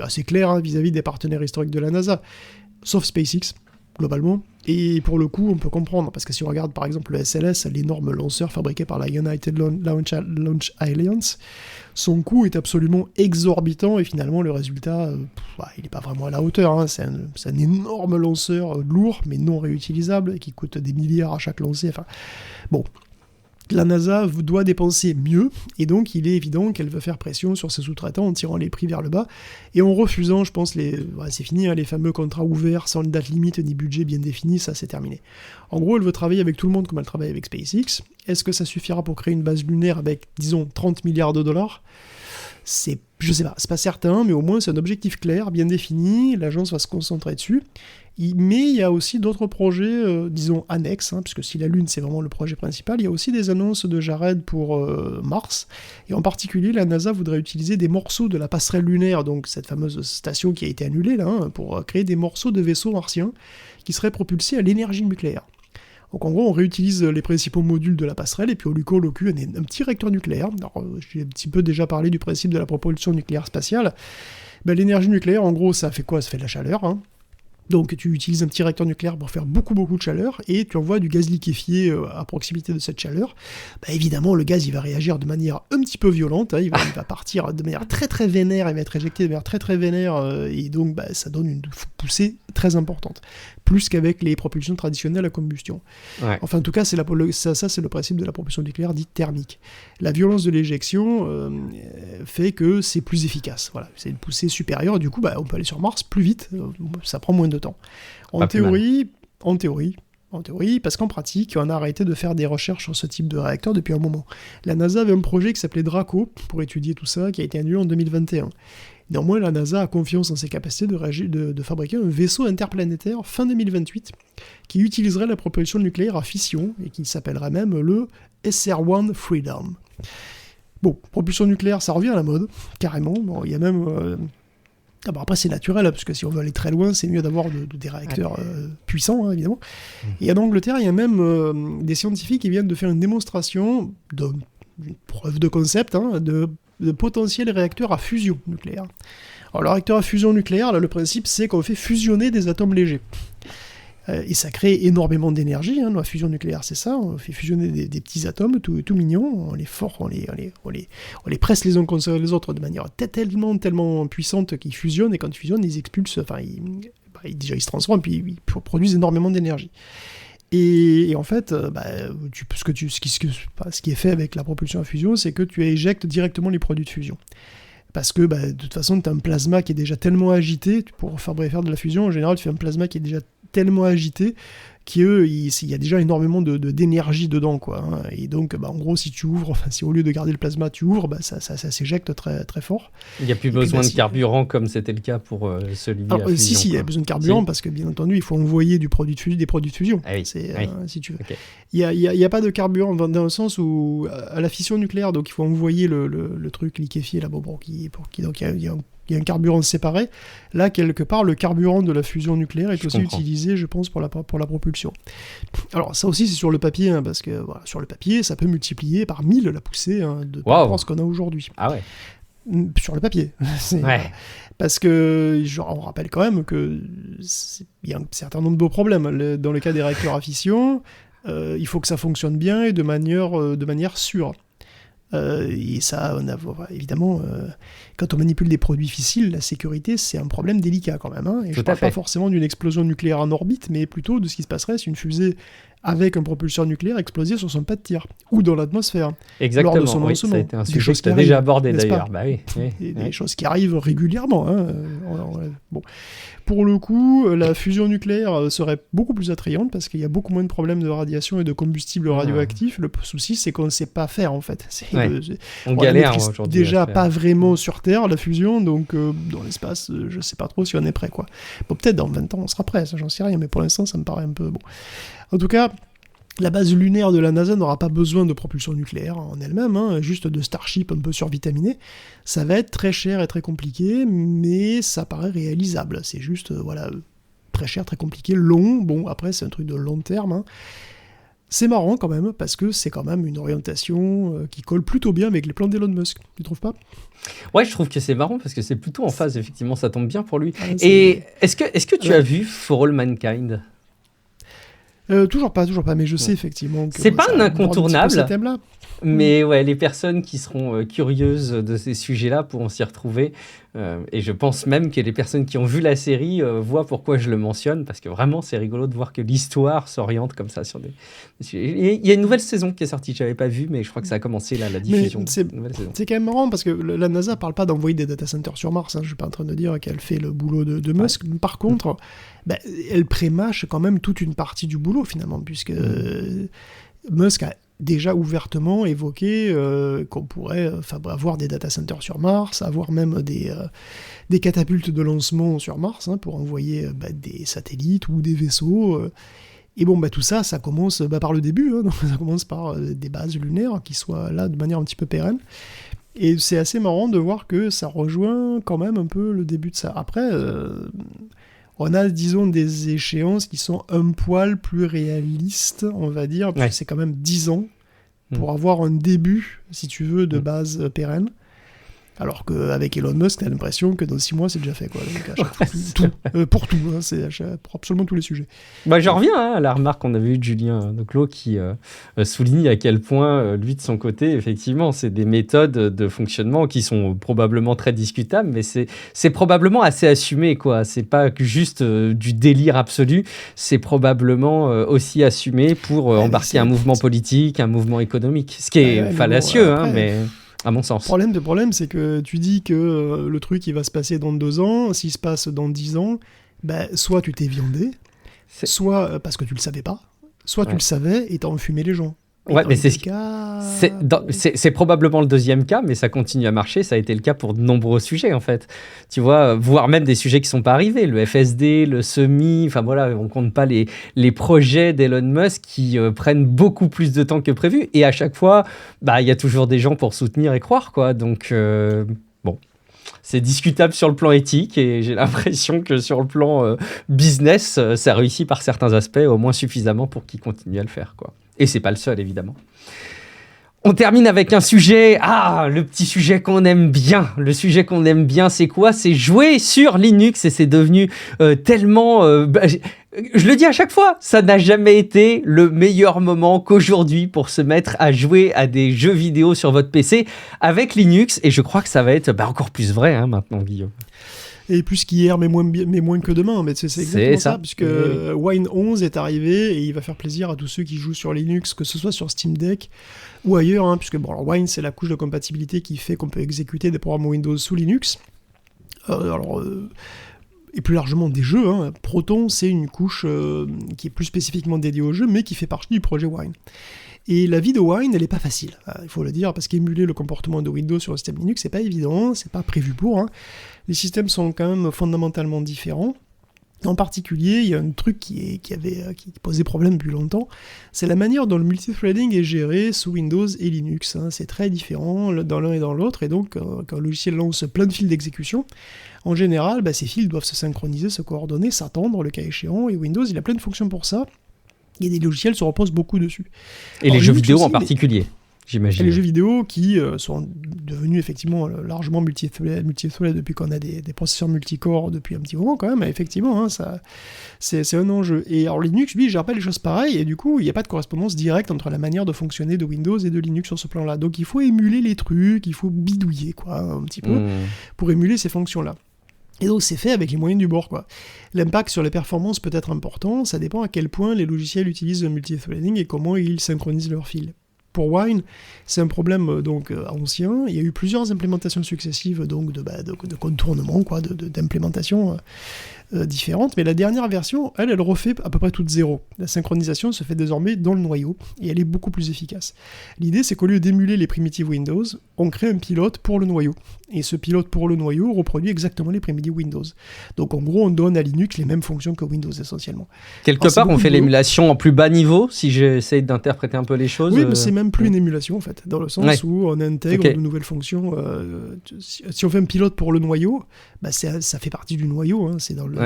assez claire vis-à-vis des partenaires historiques de la NASA, sauf SpaceX, globalement. Et pour le coup, on peut comprendre, parce que si on regarde par exemple le SLS, l'énorme lanceur fabriqué par la United Launch Alliance, son coût est absolument exorbitant et finalement le résultat, il n'est pas vraiment à la hauteur. C'est un énorme lanceur lourd mais non réutilisable qui coûte des milliards à chaque lancé. Enfin, bon. La NASA doit dépenser mieux, et donc il est évident qu'elle veut faire pression sur ses sous-traitants en tirant les prix vers le bas, et en refusant, je pense, c'est fini, les fameux contrats ouverts sans date limite ni budget bien défini, ça c'est terminé. En gros, elle veut travailler avec tout le monde comme elle travaille avec SpaceX. Est-ce que ça suffira pour créer une base lunaire avec, disons, 30 milliards de dollars ? Je sais pas, c'est pas certain, mais au moins c'est un objectif clair, bien défini, l'agence va se concentrer dessus. Mais il y a aussi d'autres projets, disons, annexes, puisque si la Lune c'est vraiment le projet principal, il y a aussi des annonces de Jared pour Mars, et en particulier la NASA voudrait utiliser des morceaux de la passerelle lunaire, donc cette fameuse station qui a été annulée là, pour créer des morceaux de vaisseaux martiens qui seraient propulsés à l'énergie nucléaire. Donc en gros, on réutilise les principaux modules de la passerelle et puis on lui colle au cul un petit réacteur nucléaire. Alors, j'ai un petit peu déjà parlé du principe de la propulsion nucléaire spatiale. L'énergie nucléaire, en gros, ça fait quoi ? Ça fait de la chaleur. Donc tu utilises un petit réacteur nucléaire pour faire beaucoup de chaleur et tu envoies du gaz liquéfié à proximité de cette chaleur. Évidemment, le gaz il va réagir de manière un petit peu violente, il va partir de manière très très vénère, il va être éjecté de manière très très vénère et donc ça donne une poussée très importante, plus qu'avec les propulsions traditionnelles à combustion. Ouais. Enfin en tout cas, ça c'est le principe de la propulsion nucléaire dite thermique. La violence de l'éjection fait que c'est plus efficace. Voilà, c'est une poussée supérieure et du coup on peut aller sur Mars plus vite, ça prend moins de temps. En théorie, parce qu'en pratique, on a arrêté de faire des recherches sur ce type de réacteur depuis un moment. La NASA avait un projet qui s'appelait Draco pour étudier tout ça, qui a été annulé en 2021. Néanmoins, la NASA a confiance en ses capacités de fabriquer un vaisseau interplanétaire fin 2028 qui utiliserait la propulsion nucléaire à fission et qui s'appellerait même le SR-1 Freedom. Bon, propulsion nucléaire, ça revient à la mode, carrément. Bon, il y a même... après, c'est naturel, parce que si on veut aller très loin, c'est mieux d'avoir des réacteurs puissants, évidemment. Et en Angleterre, il y a même des scientifiques qui viennent de faire une démonstration, une preuve de concept, de potentiels réacteurs à fusion nucléaire. Alors, le réacteur à fusion nucléaire, là, le principe, c'est qu'on fait fusionner des atomes légers. Et ça crée énormément d'énergie, hein, la fusion nucléaire, c'est ça. On fait fusionner des petits atomes tout mignons, on les presse les uns contre les autres de manière tellement puissante qu'ils fusionnent, et quand ils fusionnent, ils expulsent, déjà ils se transforment, puis ils produisent énormément d'énergie. Et en fait, ce qui est fait avec la propulsion à fusion, c'est que tu éjectes directement les produits de fusion. Parce que de toute façon, tu as un plasma qui est déjà tellement agité, pour faire de la fusion, en général, tu fais un plasma qui est déjà tellement agité qu'il y a déjà énormément d'énergie dedans, quoi. Hein. Et donc, en gros, si au lieu de garder le plasma, tu ouvres, ça s'éjecte très, très fort. Il n'y a plus besoin de carburant comme c'était le cas pour celui à fusion. Si, il y a besoin de carburant parce que, bien entendu, il faut envoyer des produits de fusion. Ah oui. Si tu veux. Okay. Il y a pas de carburant dans le sens où, à la fission nucléaire, donc il faut envoyer le truc liquéfié là-bas donc il y a un carburant séparé. Là, quelque part, le carburant de la fusion nucléaire est aussi utilisé, je pense, pour la propulsion. Alors, ça aussi, c'est sur le papier, hein, parce que sur le papier, ça peut multiplier par 1000 la poussée de ce qu'on a aujourd'hui. Ah ouais. Sur le papier. Parce que, on rappelle quand même qu'il y a un certain nombre de problèmes. Dans le cas des réacteurs à fission, il faut que ça fonctionne bien et de manière sûre. Et ça, évidemment, quand on manipule des produits fissiles, la sécurité, c'est un problème délicat quand même. Hein, et je ne parle pas forcément d'une explosion nucléaire en orbite, mais plutôt de ce qui se passerait si une fusée avec un propulseur nucléaire explosait sur son pas de tir, ou dans l'atmosphère. Exactement, lors de son lancement. Ça a été un sujet que tu as déjà abordé d'ailleurs. Des choses qui arrivent régulièrement. Hein. Bon. Pour le coup, la fusion nucléaire serait beaucoup plus attrayante parce qu'il y a beaucoup moins de problèmes de radiation et de combustible radioactif. Le souci, c'est qu'on ne sait pas faire, en fait. On galère aujourd'hui. Déjà pas vraiment sur Terre, la fusion, donc dans l'espace, je ne sais pas trop si on est prêt, quoi. Bon, peut-être dans 20 ans, on sera prêt, ça, j'en sais rien, mais pour l'instant, ça me paraît un peu... Bon. En tout cas, la base lunaire de la NASA n'aura pas besoin de propulsion nucléaire en elle-même, hein, juste de Starship un peu survitaminé. Ça va être très cher et très compliqué, mais ça paraît réalisable. C'est juste, très cher, très compliqué, long. Bon, après, c'est un truc de long terme. Hein. C'est marrant quand même, parce que c'est quand même une orientation qui colle plutôt bien avec les plans d'Elon Musk. Tu trouves pas ? Ouais, je trouve que c'est marrant, parce que c'est plutôt en phase, effectivement, ça tombe bien pour lui. Et est-ce que tu as vu For All Mankind ? Toujours pas, mais je sais effectivement que... C'est pas un incontournable, ce thème-là. Mais les personnes qui seront curieuses de ces sujets-là pourront s'y retrouver. Et je pense même que les personnes qui ont vu la série voient pourquoi je le mentionne, parce que vraiment, c'est rigolo de voir que l'histoire s'oriente comme ça sur des sujets. Et il y a une nouvelle saison qui est sortie, je n'avais pas vu, mais je crois que ça a commencé là, la diffusion. C'est quand même marrant, parce que la NASA parle pas d'envoyer des data centers sur Mars. Hein. Je suis pas en train de dire qu'elle fait le boulot de Musk. Ouais. Par contre, elle prémâche quand même toute une partie du boulot, finalement, puisque Musk a déjà ouvertement évoqué qu'on pourrait avoir des data centers sur Mars, avoir même des catapultes de lancement sur Mars, hein, pour envoyer des satellites ou des vaisseaux. Et bon, tout ça, ça commence par le début, hein, donc ça commence par des bases lunaires qui soient là de manière un petit peu pérenne. Et c'est assez marrant de voir que ça rejoint quand même un peu le début de ça. Après, on a, disons, des échéances qui sont un poil plus réalistes, on va dire, parce que c'est quand même 10 ans pour avoir un début, si tu veux, de base pérenne. Alors qu'avec Elon Musk, t'as l'impression que dans 6 mois, c'est déjà fait, quoi. Donc, pour tout, hein, pour absolument tous les sujets. J'en reviens à la remarque qu'on avait eue de Julien Declos qui souligne à quel point, lui, de son côté, effectivement, c'est des méthodes de fonctionnement qui sont probablement très discutables, mais c'est probablement assez assumé, quoi. C'est pas juste du délire absolu, c'est probablement aussi assumé pour embarquer un mouvement politique, un mouvement économique. Ce qui est fallacieux, après, mais... à mon sens. Le problème, c'est que tu dis que le truc, il va se passer dans 2 ans, s'il se passe dans 10 ans, soit tu t'es viandé, soit parce que tu le savais pas, soit tu le savais et t'as enfumé les gens. Ouais, mais c'est probablement le deuxième cas, mais ça continue à marcher. Ça a été le cas pour de nombreux sujets, en fait. Tu vois, voire même des sujets qui ne sont pas arrivés. Le FSD, le SEMI, enfin voilà, on ne compte pas les projets d'Elon Musk qui prennent beaucoup plus de temps que prévu. Et à chaque fois, il y a toujours des gens pour soutenir et croire, quoi. Donc, bon, c'est discutable sur le plan éthique et j'ai l'impression que sur le plan business, ça réussit par certains aspects, au moins suffisamment pour qu'ils continuent à le faire, quoi. Et c'est pas le seul, évidemment. On termine avec un sujet, le petit sujet qu'on aime bien. Le sujet qu'on aime bien, c'est quoi? C'est jouer sur Linux et c'est devenu tellement... je le dis à chaque fois, ça n'a jamais été le meilleur moment qu'aujourd'hui pour se mettre à jouer à des jeux vidéo sur votre PC avec Linux. Et je crois que ça va être encore plus vrai maintenant, Guillaume. Et plus qu'hier, mais moins que demain. Mais c'est exactement ça, puisque Wine 11 est arrivé et il va faire plaisir à tous ceux qui jouent sur Linux, que ce soit sur Steam Deck ou ailleurs, puisque Wine, c'est la couche de compatibilité qui fait qu'on peut exécuter des programmes Windows sous Linux. Et plus largement des jeux. Proton, c'est une couche qui est plus spécifiquement dédiée aux jeux, mais qui fait partie du projet Wine. Et la vie de Wine, elle n'est pas facile, il faut le dire, parce qu'émuler le comportement de Windows sur le système Linux, c'est pas évident, c'est pas prévu pour. Les systèmes sont quand même fondamentalement différents. En particulier, il y a un truc qui posait problème depuis longtemps, c'est la manière dont le multithreading est géré sous Windows et Linux. C'est très différent dans l'un et dans l'autre, et donc quand le logiciel lance plein de fils d'exécution, en général, ces fils doivent se synchroniser, se coordonner, s'attendre le cas échéant, et Windows, il a plein de fonctions pour ça, et des logiciels se reposent beaucoup dessus. Et alors, les jeux vidéo aussi, en particulier, j'imagine. Les jeux vidéo qui sont devenus effectivement largement multithread depuis qu'on a des processeurs multicore depuis un petit moment quand même, effectivement, ça, c'est un enjeu. Et alors Linux, lui, il gère pas les choses pareilles, et du coup, il n'y a pas de correspondance directe entre la manière de fonctionner de Windows et de Linux sur ce plan-là. Donc il faut émuler les trucs, il faut bidouiller, un petit peu, pour émuler ces fonctions-là. Et donc c'est fait avec les moyens du bord, L'impact sur les performances peut être important, ça dépend à quel point les logiciels utilisent le multithreading et comment ils synchronisent leurs fils. Pour Wine, c'est un problème ancien. Il y a eu plusieurs implémentations successives de contournement, d'implémentations différentes. Mais la dernière version, elle refait à peu près toute zéro. La synchronisation se fait désormais dans le noyau et elle est beaucoup plus efficace. L'idée, c'est qu'au lieu d'émuler les primitives Windows, on crée un pilote pour le noyau. Et ce pilote pour le noyau reproduit exactement les primitives Windows. Donc en gros, on donne à Linux les mêmes fonctions que Windows essentiellement. Quelque part, on fait l'émulation en plus bas niveau, si j'essaie d'interpréter un peu les choses. Oui, mais c'est même plus une émulation en fait, dans le sens où on intègre de nouvelles fonctions. Si on fait un pilote pour le noyau, ça fait partie du noyau. C'est dans le,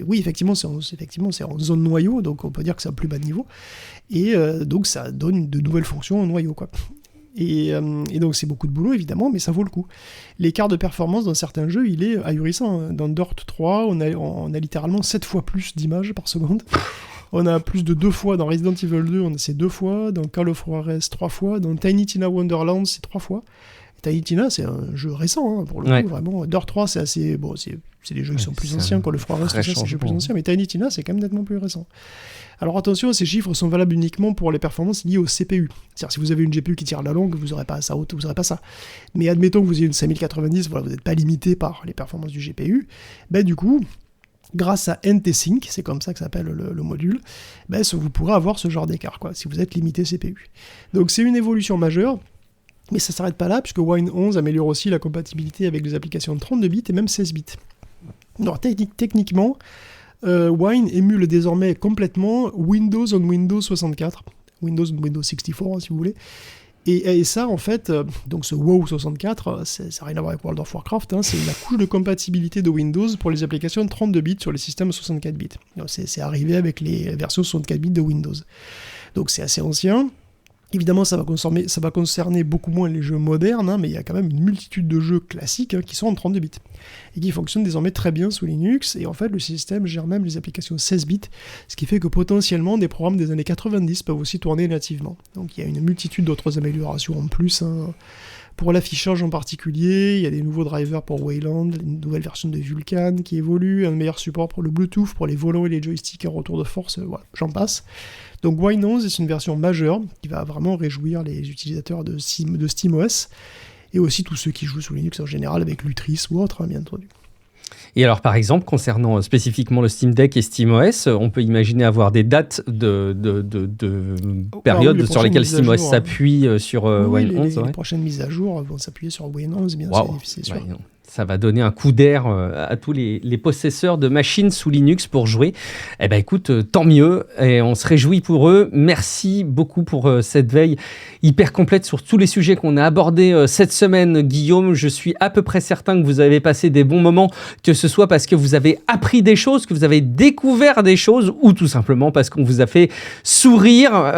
oui, effectivement, c'est en zone noyau, donc on peut dire que c'est un plus bas niveau. Et donc ça donne de nouvelles fonctions au noyau, Et donc c'est beaucoup de boulot évidemment, mais ça vaut le coup. L'écart de performance dans certains jeux, il est ahurissant. Dans Dirt 3, on a littéralement 7 fois plus d'images par seconde. On a plus de 2 fois. Dans Resident Evil 2, c'est 2 fois. Dans Call of Juarez, 3 fois. Dans Tiny Tina Wonderland, c'est 3 fois. Et Tiny Tina, c'est un jeu récent, pour le coup, vraiment. Dirt 3, c'est assez... Bon, c'est des jeux qui sont plus anciens. Call of Juarez, tout ça, c'est des jeux plus anciens. Mais Tiny Tina, c'est quand même nettement plus récent. Alors attention, ces chiffres sont valables uniquement pour les performances liées au CPU. C'est-à-dire, si vous avez une GPU qui tire la longue, vous n'aurez pas ça haute, vous n'aurez pas ça. Mais admettons que vous ayez une 5090, vous n'êtes pas limité par les performances du GPU. Du coup, grâce à NT-Sync, c'est comme ça que s'appelle le module, vous pourrez avoir ce genre d'écart, si vous êtes limité CPU. Donc c'est une évolution majeure. Mais ça ne s'arrête pas là, puisque Wine 11 améliore aussi la compatibilité avec les applications de 32 bits et même 16 bits. Alors techniquement, Wine émule désormais complètement Windows on Windows 64, Windows on Windows 64 si vous voulez, et ça en fait, donc ce WoW 64, ça n'a rien à voir avec World of Warcraft, c'est la couche de compatibilité de Windows pour les applications de 32 bits sur les systèmes 64 bits. Donc c'est arrivé avec les versions 64 bits de Windows. Donc c'est assez ancien. Évidemment, ça va concerner beaucoup moins les jeux modernes, mais il y a quand même une multitude de jeux classiques qui sont en 32 bits et qui fonctionnent désormais très bien sous Linux. Et en fait, le système gère même les applications 16 bits, ce qui fait que potentiellement des programmes des années 90 peuvent aussi tourner nativement. Donc il y a une multitude d'autres améliorations en plus. Pour l'affichage en particulier, il y a des nouveaux drivers pour Wayland, une nouvelle version de Vulkan qui évolue, un meilleur support pour le Bluetooth, pour les volants et les joysticks en retour de force, voilà, j'en passe. Donc Wine 11 c'est une version majeure qui va vraiment réjouir les utilisateurs de SteamOS et aussi tous ceux qui jouent sous Linux en général avec Lutris ou autre, bien entendu. Et alors, par exemple, concernant spécifiquement le Steam Deck et SteamOS, on peut imaginer avoir des dates de périodes sur lesquelles SteamOS s'appuie sur Wine 11. Les prochaines mises à jour vont s'appuyer sur Wine 11, bien sûr, c'est sûr. ça va donner un coup d'air à tous les possesseurs de machines sous Linux pour jouer. Eh ben écoute, tant mieux, et on se réjouit pour eux. Merci beaucoup pour cette veille hyper complète sur tous les sujets qu'on a abordés cette semaine, Guillaume. Je suis à peu près certain que vous avez passé des bons moments, que ce soit parce que vous avez appris des choses, que vous avez découvert des choses, ou tout simplement parce qu'on vous a fait sourire.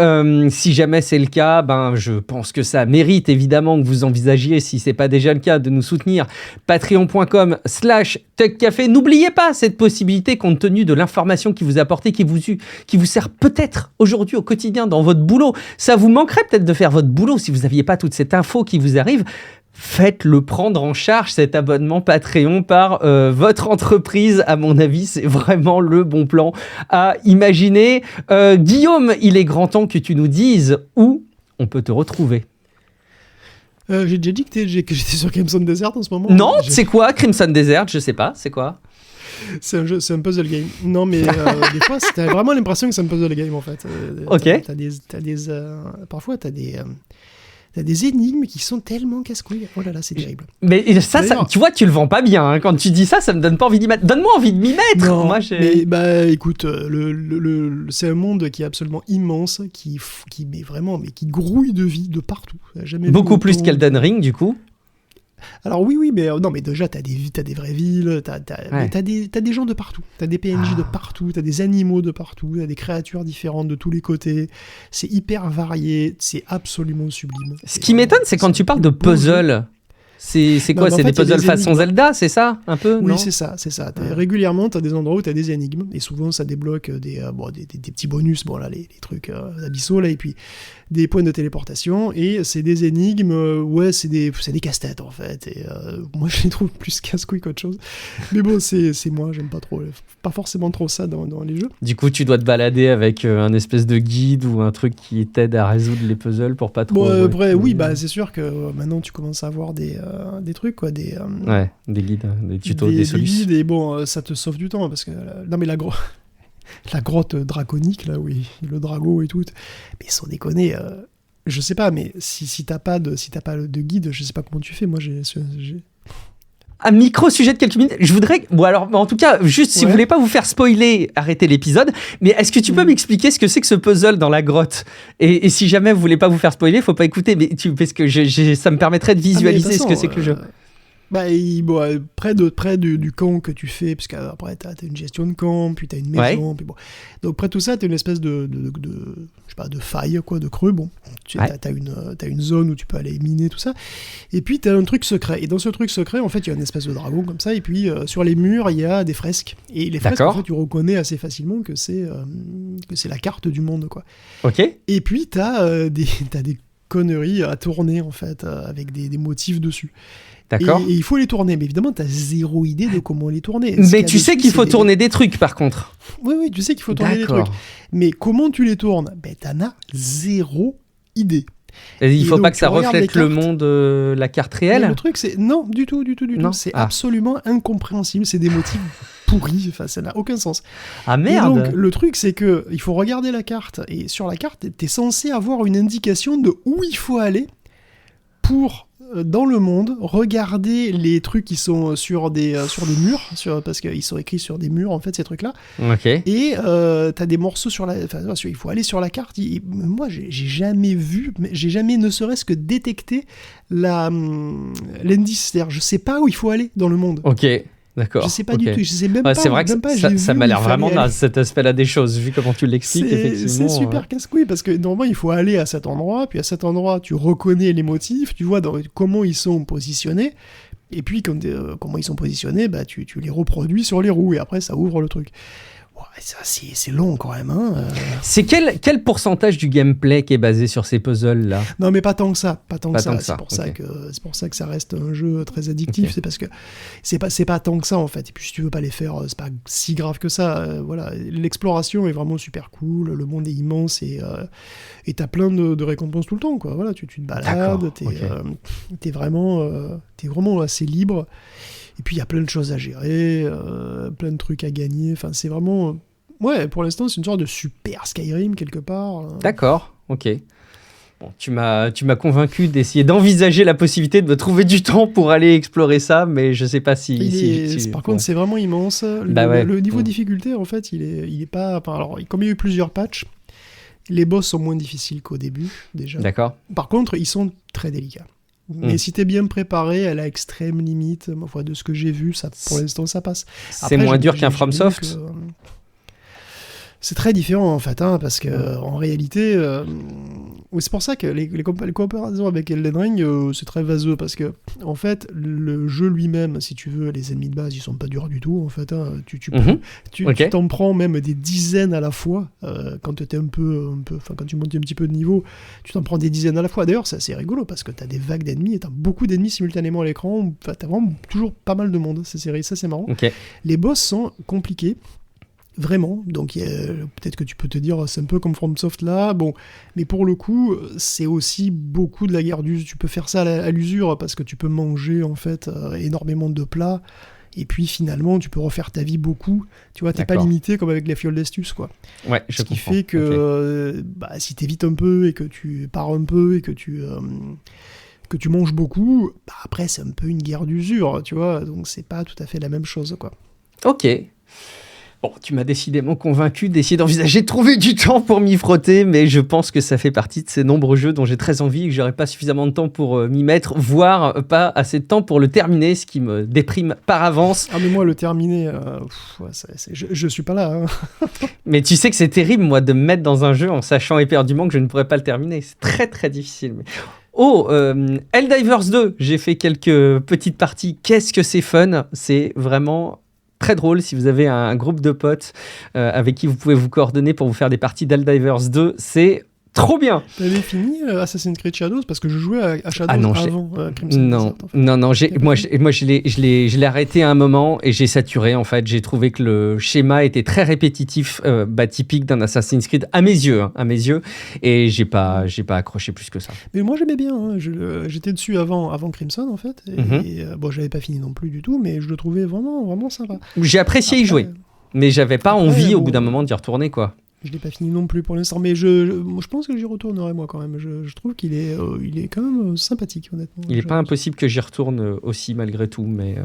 Si jamais c'est le cas, ben je pense que ça mérite évidemment que vous envisagiez, si c'est pas déjà le cas, de nous soutenir. Patreon.com/TechCafé. N'oubliez pas cette possibilité, compte tenu de l'information qui vous a apportée, qui vous sert peut-être aujourd'hui au quotidien dans votre boulot. Ça vous manquerait peut-être de faire votre boulot si vous n'aviez pas toute cette info qui vous arrive. Faites-le prendre en charge, cet abonnement Patreon, par votre entreprise. À mon avis, c'est vraiment le bon plan à imaginer. Guillaume, il est grand temps que tu nous dises où on peut te retrouver. J'ai déjà dit que j'étais sur Crimson Desert en ce moment. Non, c'est quoi Crimson Desert? Je sais pas, c'est quoi? C'est un jeu, c'est un puzzle game. Non, mais des fois, t'as vraiment l'impression que c'est un puzzle game en fait. Ok. Parfois, t'as des énigmes qui sont tellement casse-couilles. Oh là là, c'est terrible. Mais ça, tu vois, tu le vends pas bien. Hein. Quand tu dis ça, ça me donne pas envie d'y mettre. Donne-moi envie de m'y mettre. Non, moi, mais écoute, c'est un monde qui est absolument immense, qui qui grouille de vie de partout. Beaucoup plus qu'Elden Ring, du coup. Alors oui, mais non, mais déjà t'as des vraies villes, t'as des gens de partout, t'as des PNJ de partout, t'as des animaux de partout, t'as des créatures différentes de tous les côtés. C'est hyper varié, c'est absolument sublime. Ce qui m'étonne, c'est quand tu parles de puzzle. C'est quoi? C'est des puzzles façon Zelda, c'est ça un peu? Oui, non, c'est ça. Régulièrement, tu as des endroits où tu as des énigmes, et souvent ça débloque des petits bonus, bon là, les trucs abyssaux, là, et puis des points de téléportation, et c'est des énigmes, c'est des casse-têtes en fait, et moi je les trouve plus casse-couilles qu'autre chose. Mais bon, c'est moi, j'aime pas forcément trop ça dans les jeux. Du coup, tu dois te balader avec un espèce de guide ou un truc qui t'aide à résoudre les puzzles pour pas trop... Bon, après, oui, c'est sûr que maintenant tu commences à avoir des trucs, quoi, des guides, des tutos, des solutions. Des guides, et bon, ça te sauve du temps, parce que non mais la grotte draconique, là, oui, le drago et tout, mais sans déconner, je sais pas, mais si t'as pas de guide, je sais pas comment tu fais. Moi, j'ai un micro-sujet de quelques minutes. Je voudrais... Bon, alors, en tout cas, juste, si vous voulez pas vous faire spoiler, arrêtez l'épisode. Mais est-ce que tu peux m'expliquer ce que c'est que ce puzzle dans la grotte? Et si jamais vous voulez pas vous faire spoiler, faut pas écouter. Mais parce que ça me permettrait de visualiser ce que c'est que le jeu. Près du camp que tu fais, parce qu'après t'as une gestion de camp, puis t'as une maison, puis bon. Donc près de tout ça, t'as une espèce de faille, quoi, de creux, bon. T'as une zone où tu peux aller miner, tout ça. Et puis t'as un truc secret. Et dans ce truc secret, en fait, il y a une espèce de dragon comme ça, et puis sur les murs, il y a des fresques. Et les fresques, en fait, tu reconnais assez facilement que c'est la carte du monde, quoi. Ok. Et puis t'as des conneries à tourner, en fait, avec des motifs dessus. D'accord. Et il faut les tourner, mais évidemment, t'as zéro idée de comment les tourner. Mais tu sais qu'il faut tourner des trucs, par contre. Oui, tu sais qu'il faut tourner des trucs. Mais comment tu les tournes? T'en as zéro idée. Et il faut pas que ça reflète le monde, la carte réelle? Mais le truc, c'est... Non, du tout. C'est absolument incompréhensible. C'est des motifs pourris. Enfin, ça n'a aucun sens. Ah merde! Et donc, le truc, c'est que il faut regarder la carte. Et sur la carte, t'es censé avoir une indication de où il faut aller pour... dans le monde, regarder les trucs qui sont sur des murs, parce qu'ils sont écrits sur des murs, en fait, ces trucs-là. Ok. Et t'as des morceaux sur la... Enfin, il faut aller sur la carte. Moi, j'ai jamais vu, j'ai jamais ne serait-ce que détecté l'indice. C'est-à-dire, je sais pas où il faut aller dans le monde. Ok. D'accord. Je sais pas du tout, je sais même pas. C'est vrai que ça m'a l'air vraiment naze, cet aspect-là des choses, vu comment tu l'expliques, effectivement. C'est super casse-couille, parce que normalement, il faut aller à cet endroit, puis à cet endroit, tu reconnais les motifs, tu vois comment ils sont positionnés, et puis comment ils sont positionnés, tu les reproduis sur les roues, et après, ça ouvre le truc. C'est long quand même. Hein. C'est quel pourcentage du gameplay qui est basé sur ces puzzles-là? Non, mais pas tant que ça. C'est pour ça que ça reste un jeu très addictif. Okay. C'est parce que c'est pas tant que ça en fait. Et puis si tu veux pas les faire, c'est pas si grave que ça. Voilà, l'exploration est vraiment super cool. Le monde est immense et t'as plein de récompenses tout le temps. Quoi. Voilà, tu te balades. T'es vraiment assez libre. Et puis il y a plein de choses à gérer, plein de trucs à gagner. Enfin, c'est vraiment... Ouais, pour l'instant, c'est une sorte de super Skyrim quelque part. D'accord, ok. Bon, tu m'as convaincu d'essayer d'envisager la possibilité de me trouver du temps pour aller explorer ça, mais je sais pas Par contre, c'est vraiment immense. Le niveau de difficulté, en fait, il est pas... Alors, comme il y a eu plusieurs patchs, les boss sont moins difficiles qu'au début, déjà. D'accord. Par contre, ils sont très délicats. Mais si t'es bien préparé, à la extrême limite, ma foi, de ce que j'ai vu, pour l'instant, ça passe. C'est moins dur qu'un FromSoft. C'est très différent en fait, hein, parce que en réalité, c'est pour ça que les coopérations avec Elden Ring, c'est très vaseux, parce que en fait, le jeu lui-même, si tu veux, les ennemis de base, ils sont pas durs du tout en fait. Hein, tu t'en prends même des dizaines à la fois quand t'es quand tu montes un petit peu de niveau, tu t'en prends des dizaines à la fois. D'ailleurs, c'est assez rigolo parce que t'as des vagues d'ennemis et t'as beaucoup d'ennemis simultanément à l'écran. Enfin, t'as vraiment toujours pas mal de monde. Ça c'est marrant. Okay. Les boss sont compliqués. Vraiment, donc peut-être que tu peux te dire c'est un peu comme FromSoft là, bon, mais pour le coup c'est aussi beaucoup de la guerre d'usure. Tu peux faire ça à l'usure parce que tu peux manger en fait énormément de plats et puis finalement tu peux refaire ta vie beaucoup, tu vois, t'es pas limité comme avec la fiole d'astuce quoi. Ouais, ce qui fait que si t'évites un peu et que tu pars un peu et que tu manges beaucoup, après c'est un peu une guerre d'usure, tu vois, donc c'est pas tout à fait la même chose quoi. Ok. Bon, tu m'as décidément convaincu d'essayer d'envisager de trouver du temps pour m'y frotter, mais je pense que ça fait partie de ces nombreux jeux dont j'ai très envie et que j'aurai pas suffisamment de temps pour m'y mettre, voire pas assez de temps pour le terminer, ce qui me déprime par avance. Ah mais moi, le terminer, je suis pas là. Hein. Mais tu sais que c'est terrible, moi, de me mettre dans un jeu en sachant éperdument que je ne pourrais pas le terminer. C'est très très difficile. Mais... Helldivers 2, j'ai fait quelques petites parties. Qu'est-ce que c'est fun, c'est vraiment... très drôle si vous avez un groupe de potes avec qui vous pouvez vous coordonner pour vous faire des parties d'Helldivers 2, c'est trop bien. T'avais fini Assassin's Creed Shadows parce que je jouais à Shadows avant Crimson non, Desert, en fait. non, moi je l'ai arrêté à un moment et j'ai saturé en fait. J'ai trouvé que le schéma était très répétitif, typique d'un Assassin's Creed à mes yeux, et j'ai pas accroché plus que ça. Mais moi j'aimais bien, hein. J'étais dessus avant Crimson en fait, et j'avais pas fini non plus du tout, mais je le trouvais vraiment vraiment sympa. J'ai apprécié y jouer, mais j'avais pas envie au bout d'un moment d'y retourner quoi. Je l'ai pas fini non plus pour l'instant, mais je pense que j'y retournerai moi quand même. Je trouve qu'il est quand même sympathique, honnêtement. Il est pas impossible que j'y retourne aussi malgré tout, mais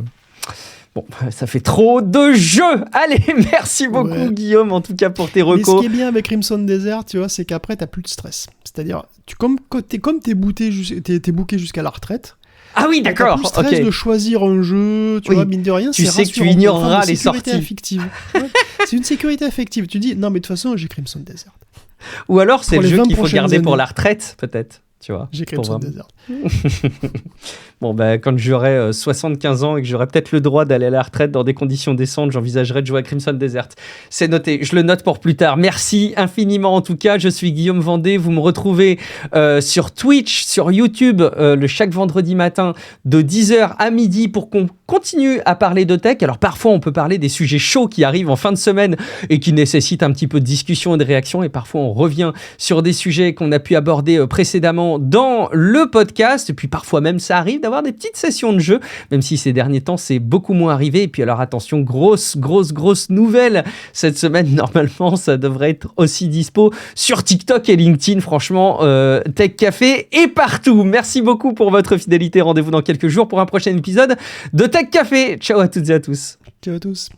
bon, ça fait trop de jeux. Allez, merci beaucoup Guillaume en tout cas pour tes recos. Mais ce qui est bien avec Crimson Desert, tu vois, c'est qu'après t'as plus de stress. C'est-à-dire, t'es booké jusqu'à la retraite. Ah oui, d'accord. T'as plus le stress de choisir un jeu, tu vois, mine de rien. Tu sais que tu ignoreras les sorties. Affective. Ouais, c'est une sécurité affective. Tu dis, non, mais de toute façon, j'ai Crimson Desert. Ou alors, c'est le jeu qu'il faut garder pour la retraite, peut-être. Tu vois, j'ai Crimson Desert. Bon, quand j'aurai 75 ans et que j'aurai peut-être le droit d'aller à la retraite dans des conditions décentes, j'envisagerai de jouer à Crimson Desert. C'est noté, je le note pour plus tard. Merci infiniment en tout cas, je suis Guillaume Vendée. Vous me retrouvez sur Twitch, sur YouTube, chaque vendredi matin de 10h à midi pour qu'on continue à parler de tech. Alors parfois, on peut parler des sujets chauds qui arrivent en fin de semaine et qui nécessitent un petit peu de discussion et de réaction. Et parfois, on revient sur des sujets qu'on a pu aborder précédemment dans le podcast. Et puis parfois même, ça arrive d'avoir des petites sessions de jeu, même si ces derniers temps, c'est beaucoup moins arrivé. Et puis alors attention, grosse nouvelle. Cette semaine, normalement, ça devrait être aussi dispo sur TikTok et LinkedIn. Franchement, Tech Café est partout. Merci beaucoup pour votre fidélité. Rendez-vous dans quelques jours pour un prochain épisode de Tech Café. Ciao à toutes et à tous. Ciao à tous.